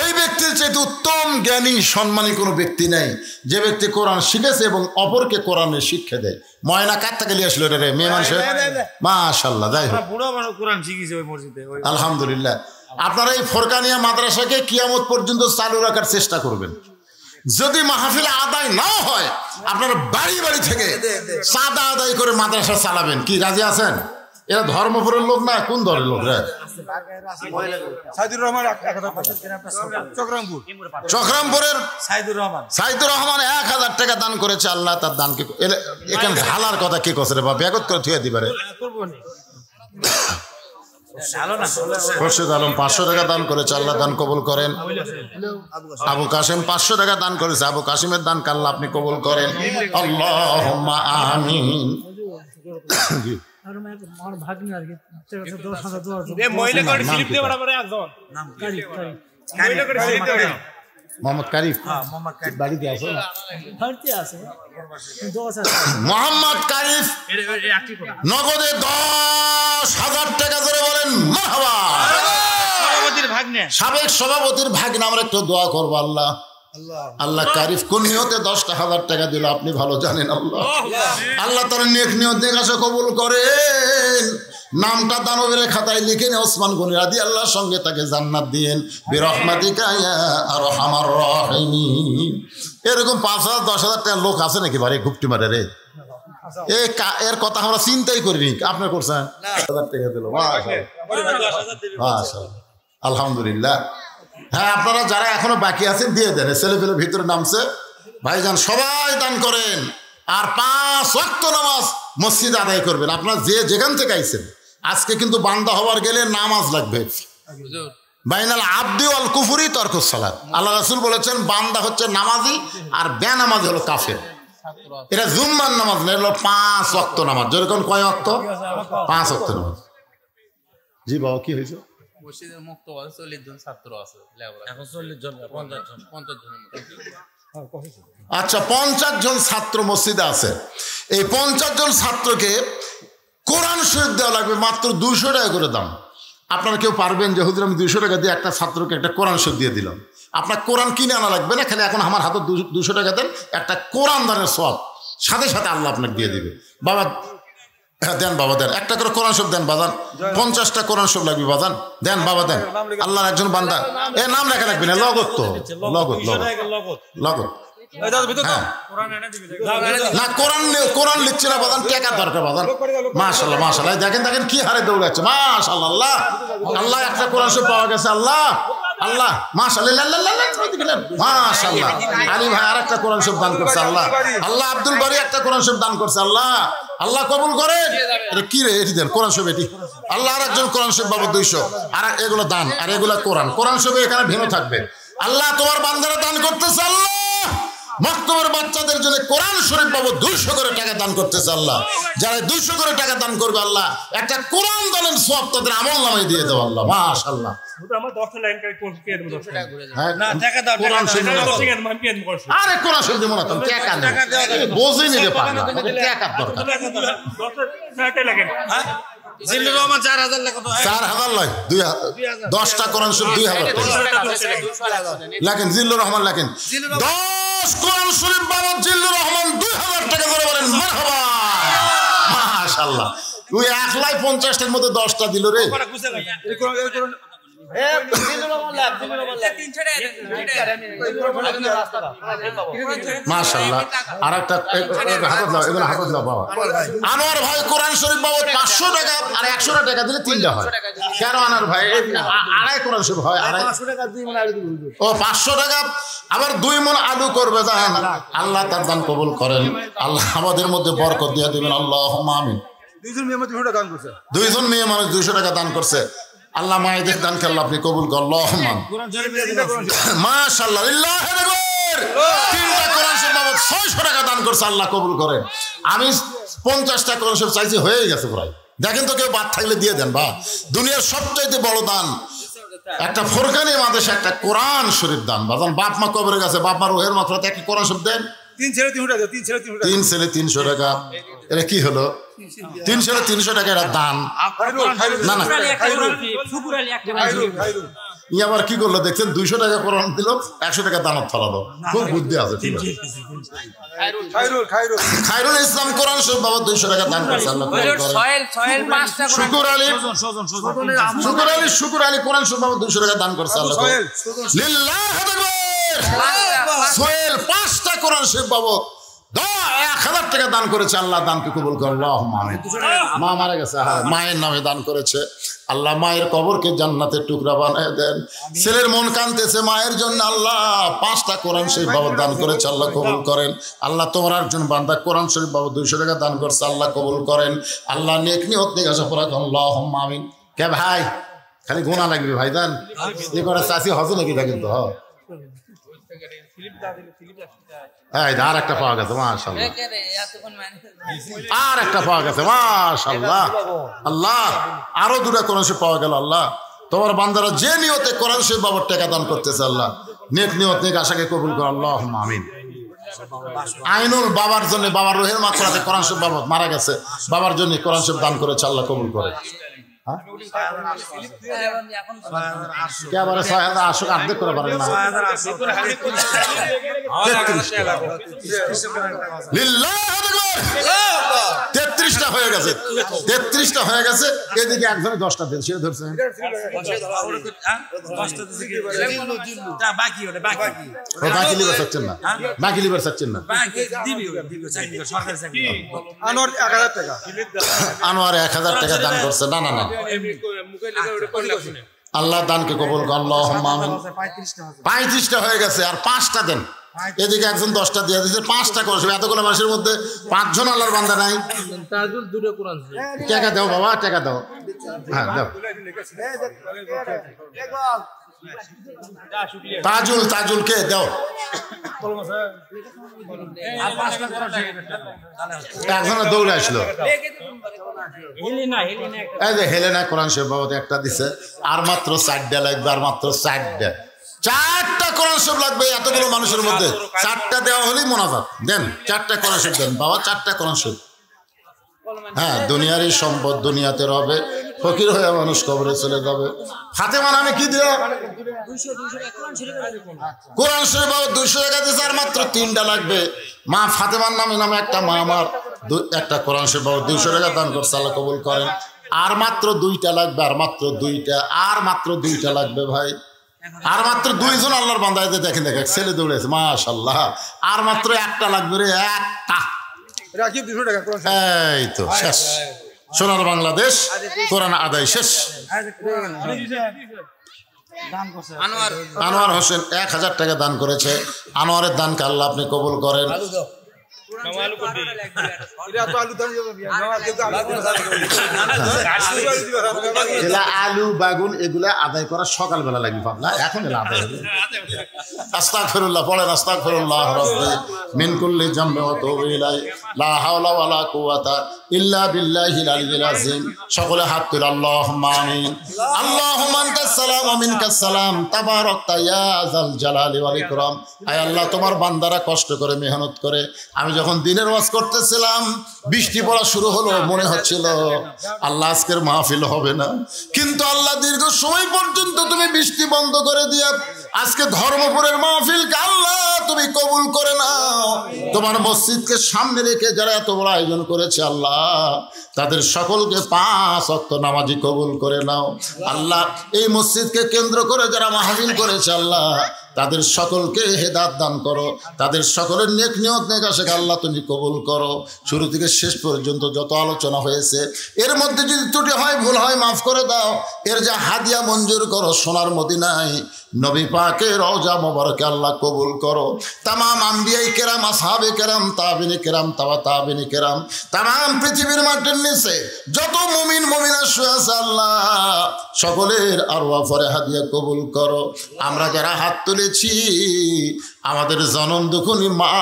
ওই ব্যক্তির চেয়ে উত্তম জ্ঞানী সম্মানী কোনো ব্যক্তি নেই যে ব্যক্তি কোরআন শিখেছে এবং অপরকে কোরআনের শিক্ষা দেয়। ময়না কার থেকে নিয়ে আসলো রে মেয়ে মানুষের? মাশাআল্লাহ। যাই হোক আলহামদুলিল্লাহ। আপনারা এই ফোরকানিয়া মাদ্রাসাকে কিয়ামত পর্যন্ত চালু রাখার চেষ্টা করবেন। যদি মাহফিল আদায় না হয় আপনারা বাড়ি বাড়ি থেকে চাঁদা আদায় করে মাদ্রাসা চালাবেন। কি রাজি আছেন? এরা ধর্মপুরের লোক না, কোন দলের লোক রে? চক্রামপুরের সাইদুর রহমান 1000 টাকা দান করেছে, আল্লাহ তার দানকে এখানে ঢালার কথা কে কছে রে বা ব্যাগত করে থুয়ে দিবারে। খোরশেদ আলম 500 টাকা দান করেছে, আল্লাহ দান কবুল করেন। আবু কাসিম 500 টাকা দান করেছে, আবু কাসিমের দান আল্লাহ আপনি কবুল করেন। আল্লাহুম্মা আমিন। মোহাম্মদ কারিফ বাড়িতে আছে, মোহাম্মদ কারিফ নগদে 10,000 টাকা ধরে বলেন মারহাবা। সাবেক সভাপতির ভাগ্নে আমরা একটু দোয়া করবো। আল্লাহ আল্লাহ কারিফ কোন নিয়তে 10,000 টাকা দিল আপনি ভালো জানেন। আল্লাহ আল্লাহ তার নেক নিয়ত কাছে কবুল করেন। নামটা দানবের খাতায় লিখে নে ওসমান গনি রাদিয়াল্লাহু সঙ্গে তাকে জান্নাত দিয়েন বিরহমাতিকা ইয়া আরহামার রাহিমিন। এরকম 5,000 10,000 টাকা লোক আছে নাকি বাড়ি গুপ্তি মারে রে? এর কথা আমরা চিন্তাই করিনি, আপনার করছেন 1000 টাকা দিল, মাশাআল্লাহ আলহামদুলিল্লাহ। হ্যাঁ, আপনারা যারা এখনো বাকি আছেন দিয়ে দেন, ছেলে পেলে ভিতরে নামছে ভাইজান, সবাই দান করেন। আর 5 ওয়াক্ত নামাজ মসজিদে আদায় করবেন। আপনারা যে যেখান থেকে আইছেন, আজকে কিন্তু বান্দা হওয়ার গেলে নামাজ লাগবে। বাইনাল আবদি ওয়াল কুফরি তরকুস সালাত। আল্লাহ রাসূল বলেছেন বান্দা হচ্ছে নামাজি আর বেনামাজি হলো কাফের। এটা জুম্মার নামাজ না, হলো 5 ওয়াক্ত নামাজ। যেরকম কয় ওয়াক্ত? 5 ওয়াক্ত নামাজ। জি বাবা, কি হয়েছে? মসজিদের মুক্ত আছে 40 জন ছাত্র আছে, এখন 40 জন 50 জনের মতো। আচ্ছা, 50 জন ছাত্র মসজিদে আছে। এই 50 জন ছাত্রকে কোরআন শরীফ দেওয়া লাগবে মাত্র 200 টাকা করে দাম। আপনারা কেউ পারবেন যে হুজুর আমি 200 টাকা দিয়ে একটা ছাত্রকে একটা কোরআন শরীফ দিয়ে দিলাম? আপনার কোরআন কিনে আনা লাগবে না, খালি এখন আমার হাতে 200 টাকা দেন, একটা কোরআন দানের সওয়াব সাথে সাথে আল্লাহ আপনাকে দিয়ে দিবে। বাবা হ্যাঁ দেন, বাবা দেন, একটা করে কোরআন শরীফ দেন বাজান, 50টা কোরআন শরীফ লাগবে বাজান, দেন বাবা দেন। আল্লাহর একজন বান্দা, নাম লেখা লাগবে না, লগত তো লগত লগত না, কোরআন লিখছে না বাজান, টাকার দরকার বাজান। মাশাআল্লাহ মাশাআল্লাহ, দেখেন দেখেন কি হারে দৌড়াচ্ছে, মাশাআল্লাহ। আল্লাহ একটা কোরআন শরীফ পাওয়া গেছে, আল্লাহ আল্লাহ মাশাআল্লাহ মাশাআল্লাহ। আলী ভাই আর একটা কোরআন শরীফ দান করছে, আল্লাহ আল্লাহ। আব্দুল বারী একটা কোরআন শরীফ দান করছে, আল্লাহ আল্লাহ কবুল করেন। এটা কি রে, এটি দেন কোরআন শরীফ, এটি আল্লাহ। আর একজন কোরআন শরীফ বাবু 200, আর এগুলো দান, আর এগুলো কোরআন শরীফ এখানে ভিন্ন থাকবে। আল্লাহ তোমার বান্দারা দান করতেছে, আল্লাহ মক্তবের বাচ্চাদের জন্য কোরআন শরীফ বাবু 200 করে টাকা দান করতেছে, আল্লাহ। যারা 200 করে টাকা দান করবে, আল্লাহ একটা কোরআন দানের সওয়াব তাদের আমল নামায় দিয়ে দেব, আল্লাহ মাশাআল্লাহ। আরে কোরআন শরীফ দেবো না, তুমি টাকা নেই, বোঝেই নিতে পারে না, টাকার দরকার। 4,000 লয়, 10টা কোরআন শরীফ 2,000 লেখেন। জিল্লুর রহমান লেখেন 10 কোরআন শরীফ বাবা জিল্লুর রহমান 2,000 টাকা করে বলেন মারহাবা মাশাআল্লাহ। তুই 1,50,000-টার মধ্যে 10টা দিল রে। মাশাআল্লাহ। আর একটা হাতত দাও, এগুলো হাতত দাও বাবা। আনোয়ার ভাই কোরআন শরীফ বাবা 500 টাকা আর 100 টাকা দিলে 3টা হয়। কেন আনোয়ার ভাই? আড়াই কোরআন শরীফ হয়, আড়াই 500 টাকা আবার 2 মণ আলু করবে জান। আল্লাহ তার দান কবুল করেন, আল্লাহ আমাদের মধ্যে বরকত দিয়ে দিবেন, আল্লাহুম্মা আমিন। 2জন মেয়ে মানুষ 200 টাকা দান করছে, আল্লাহ মায়েদের দান আল্লাহ আপনি কবুল করেন, আল্লাহুম্মা মাশাআল্লাহ। লিল্লাহি আকবার। 3টা কোরআন শরীফ বাবদ 600 টাকা দান করছে, আল্লাহ কবুল করেন। আমি 50টা কোরআন শরীফ চাইছি, হয়ে গেছে প্রায়। দেখেন তো কেউ বাদ থাকলে দিয়ে দেন। বা দুনিয়ার সবচাইতে বড় দান একটা ফোরকানি মাদ্রাসা একটা কোরআন শরীফ দান। বাজান বাপ মা কবরে গেছে, বাপ মা রুহের মাত্রাতে একটা কোরআন শরীফ দেন। 3 ছেলে 300 টাকা। এটা কি হলো? 3 ছেলে 300 টাকা এটা দান না না। ই আবার কি করলো দেখছেন, 200 টাকা কোরআন দিল, 100 টাকা দানত ফলালো। খুব বুদ্ধি আছে, ঠিক আছে। খায়রুল ইসলাম কোরআন শরীফ বাবা 200 টাকা দান করছে, আল্লাহ কবুল করেন। শুকুর আলী কোরআন শরীফ বাবা 200 টাকা দান করছে, আল্লাহ লিল্লাহি আকবার। সোহেল 5টা কোরআন শরীফ বাবা 1,000 টাকা দান করেছে, আল্লাহ দানকে কবুল করেন, আল্লাহুম্মা আমিন। মা মারা গেছে, মায়ের নামে দান করেছে, আল্লাহ মায়ের কবরকে জান্নাতের টুকরা বানায় দেন। ছেলের মন কাঁদতেছে মায়ের জন্য, আল্লাহ 5টা কোরআন শরীফ বাবা দান করেছে, আল্লাহ কবুল করেন। আল্লাহ তোমার একজন বান্দা কোরআন শরীফ বাবা 200 টাকা দান করছে, আল্লাহ কবুল করেন। আল্লাহ নেক নিয়ত নিয়ে আসা পড়া, আল্লাহুম্মা আমিন। কে ভাই খালি গোনা লাগবে ভাই জান এ করে চাষি হজে নাকি তা কিন্তু আর একটা পাওয়া গেছে মাশাআল্লাহ আর একটা পাওয়া গেছে মাশাআল্লাহ আল্লাহ আরো দুটা কোরআন শরীফ পাওয়া গেল আল্লাহ তোমার বান্দারা যে নিয়তে কোরআন শরীফ বাবার টাকা দান করতেছে আল্লাহ নেক নিয়ত নেক আশাকে কবুল করো আল্লাহুম্মা আমিন আইনুল বাবার জন্য বাবার রোহের মাকফিরাতে কোরআন শরীফ বাবা মারা গেছে বাবার জন্য কোরআন শরীফ দান করেছে আল্লাহ কবুল করে কে আবার ৬,৮০০ অর্ধেক করে পারেন না ৩৩টা হয়ে গেছে 33টা হয়ে গেছে এদিকে একজনে 10টা দেন সে ধরছে বাকি লিবার চাচ্ছেন না বাকি লিবার চাচ্ছেন না আনোয়ার ১,০০০ টাকা দান করছে না না না আল্লাহ দানকে কবুল করো আল্লাহুম্মা আমিন ৩৫টা হয়ে গেছে আর 5টা দেন এদিকে একজন 10টা দিয়ে দিয়েছে 5টা করে এতগুলো মানুষের মধ্যে 5 জন আল্লাহর বান্দা নাই টাকা দাও বাবা টাকা দাও হ্যাঁ দাও তাজুল কে দাও একজন দৌড়ে আসলো হেলেনা কোরআন শরীফ বাবা একটা দিছে আর মাত্র 4টা লাগবে আর মাত্র 4টা কোরআন শরীফ লাগবে এতগুলো মানুষের মধ্যে 4টা দেওয়া হলেই মোনাজাত দেন 4টা কোরআন শরীফ দেন বাবা 4টা কোরআন শরীফ হ্যাঁ দুনিয়ারই সম্পদ দুনিয়াতে রবে ফকির হয়ে মানুষ কবরে চলে যাবে ফাতেমা নামে কি দিও কোরআন শরীফ বাবা 200 টাকা দিয়েছে আর মাত্র 3টা লাগবে মা ফাতেমার নামে একটা মা আমার একটা কোরআন শরীফ বাবা 200 টাকা দান করছে আল্লাহ কবুল করেন আর মাত্র 2টা লাগবে আর মাত্র 2টা আর মাত্র 2টা লাগবে ভাই আর মাত্র 2 জন আল্লাহর বান্দা দেখেন ছেলে দৌড়েছে মাশাআল্লাহ আর মাত্র একটা লাগবে রে একটা এই তো শেষ সোনার বাংলাদেশ কোরআন আদায় শেষ আনোয়ার হোসেন ১,০০০ টাকা দান করেছে আনোয়ারের দানকে আল্লাহ আপনি কবুল করেন আলু বাগুন এগুলা আদায় করা সকালবেলা লাগবে পাবনা এখন এলা আদায় হবে আস্তাগফিরুল্লাহ পড়েন আস্তাগফিরুল্লাহ রাব্বি মিন কুল্লি জামবি ওয়া তুবু ইলাই লা হাওলা ওয়ালা কুওয়াতা ইল্লা বিল্লাহিল আলিয়্যিল আযীম সকলে হাত তুলে আল্লাহুম্মা আমিন আল্লাহুম্মা আনতাস সালাম ওয়া মিনকাস সালাম তাবারাকতা ইয়া যাল জালালি ওয়াল ইকরাম আয় আল্লাহ তোমার বান্দারা কষ্ট করে মেহনত করে আমি যখন দিনের ওয়াজ করতেছিলাম বৃষ্টি পড়া শুরু হলো মনে হচ্ছিল আল্লাহ আজকের মাহফিল হবে না কিন্তু আল্লাহ দীর্ঘ সময় পর্যন্ত তুমি বৃষ্টি বন্ধ করে দিয়ে আজকে ধর্মপুরের মাহফিলকে আল্লাহ তুমি কবুল করে নাও তোমার মসজিদকে সামনে রেখে যারা এত বড় আয়োজন করেছে আল্লাহ তাদের সকলকে 5 ওয়াক্ত নামাজি কবুল করে নাও আল্লাহ এই মসজিদকে কেন্দ্র করে যারা মাহফিল করেছে আল্লাহ তাদের সকলকে হেদায়েত দান করো তাদের সকলের নেক নিয়ত নেক আশাকে আল্লাহ তুমি কবুল করো শুরু থেকে শেষ পর্যন্ত যত আলোচনা হয়েছে এর মধ্যে যদি ত্রুটি হয় ভুল হয় মাফ করে দাও এর যা হাদিয়া মঞ্জুর করো সোনার মদিনায় নবী পাকের রওজা মোবারকে আল্লাহ কবুল করো তামাম আম্বিয়ায়ে কেরাম আসহাবে কেরাম তাবিনে কেরাম তাবিনে কেরাম তামাম পৃথিবীর মাটির নিচে যত মুমিন মুমিনা শুয়ে আছে আল্লাহ সকলের আরওয়াহ পরে হাদিয়া কবুল করো আমরা যারা হাত তুলেছি আমাদের জনম দুঃখিনী মা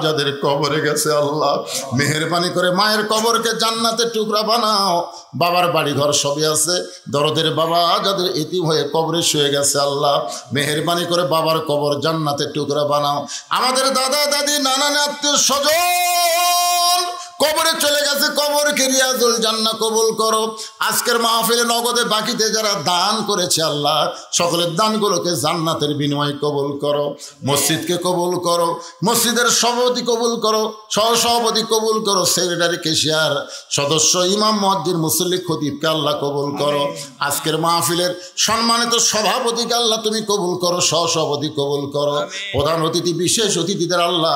যাদের কবরে গেছে আল্লাহ মেহেরবানি করে মায়ের কবরকে জান্নাতের টুকরা বানাও বাবার বাড়ি ঘর সবই আছে দরদের বাবা যাদের এতিম হয়ে কবরে শুয়ে গেছে আল্লাহ মেহেরবানি করে বাবার কবর জান্নাতের টুকরা বানাও আমাদের দাদা দাদি নানা আত্মীয় স্বজন কবরে চলে গেছে কবরকে রিয়াজুল জান্নাহ কবুল করো আজকের মাহফিলে নগদে বাকিতে যারা দান করেছে আল্লাহ সকলের দানগুলোকে জান্নাতের বিনিময়ে কবুল করো মসজিদকে কবুল করো মসজিদের সভাপতি কবুল করো সহসভাপতি কবুল করো সেক্রেটারি কেশিয়ার সদস্য ইমাম মুয়াজ্জিন মুসল্লি খতিবকে আল্লাহ কবুল করো আজকের মাহফিলের সম্মানিত সভাপতিকে আল্লাহ তুমি কবুল করো সহসভাপতি কবুল করো প্রধান অতিথি বিশেষ অতিথিদের আল্লাহ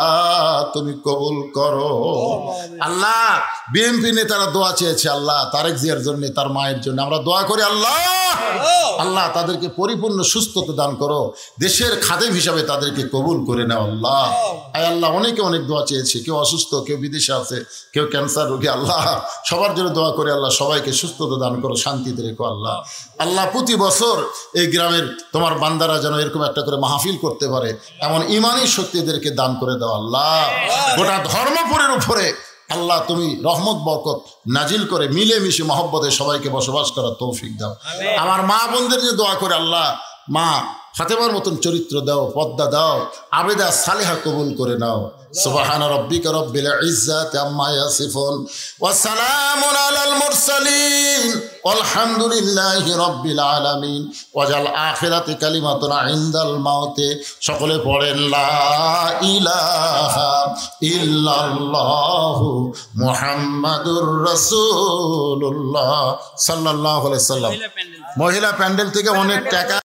তুমি কবুল করো আল্লাহ বিএনপি নেতারা দোয়া চেয়েছে, আল্লাহ তারেক জিয়ার জন্য, তার মায়ের জন্য আমরা দোয়া করি। আল্লাহ আল্লাহ তাদেরকে পরিপূর্ণ সুস্থতা দান করো, দেশের খাদেম হিসাবে তাদেরকে কবুল করে নাও। আল্লাহ আয় আল্লাহ অনেকে অনেক দোয়া চেয়েছে, কেউ অসুস্থ, কেউ বিদেশে আছে, কেউ ক্যান্সার রোগী। আল্লাহ সবার জন্য দোয়া করে আল্লাহ সবাইকে সুস্থতা দান করো, শান্তিতে রেখো। আল্লাহ আল্লাহ প্রতি বছর এই গ্রামের তোমার বান্দারা যেন এরকম একটা করে মাহফিল করতে পারে, এমন ইমানি শক্তিদেরকে দান করে দাও। আল্লাহ গোটা ধর্মপুরের উপরে আল্লাহ তুমি রহমত বরকত নাজিল করে মিলেমিশে মহব্বতে সবাইকে বসবাস করার তৌফিক দাও। আমার মা বোনদের যে দোয়া করে আল্লাহ মা ফাতেমার মতন চরিত্র দাও, পদ্মা দাও, আবেদা সালেহা কবুল করে নাও। সুবহান রাব্বিকা রাব্বিল ইজ্জাতি আম্মা ইয়াসিফুন ওয়া সালামুন আলাল মুরসালিন আলহামদুলিল্লাহি রাব্বিল আলামিন ওয়াজাল আখিরাতি কালিমাতুন ইনদাল মাউতে। সকলে পড়েন লা ইলাহা ইল্লাল্লাহু মুহাম্মাদুর রাসূলুল্লাহ সাল্লাল্লাহু আলাইহি ওয়াসাল্লাম। মহিলা প্যান্ডেল থেকে অনেক টাকা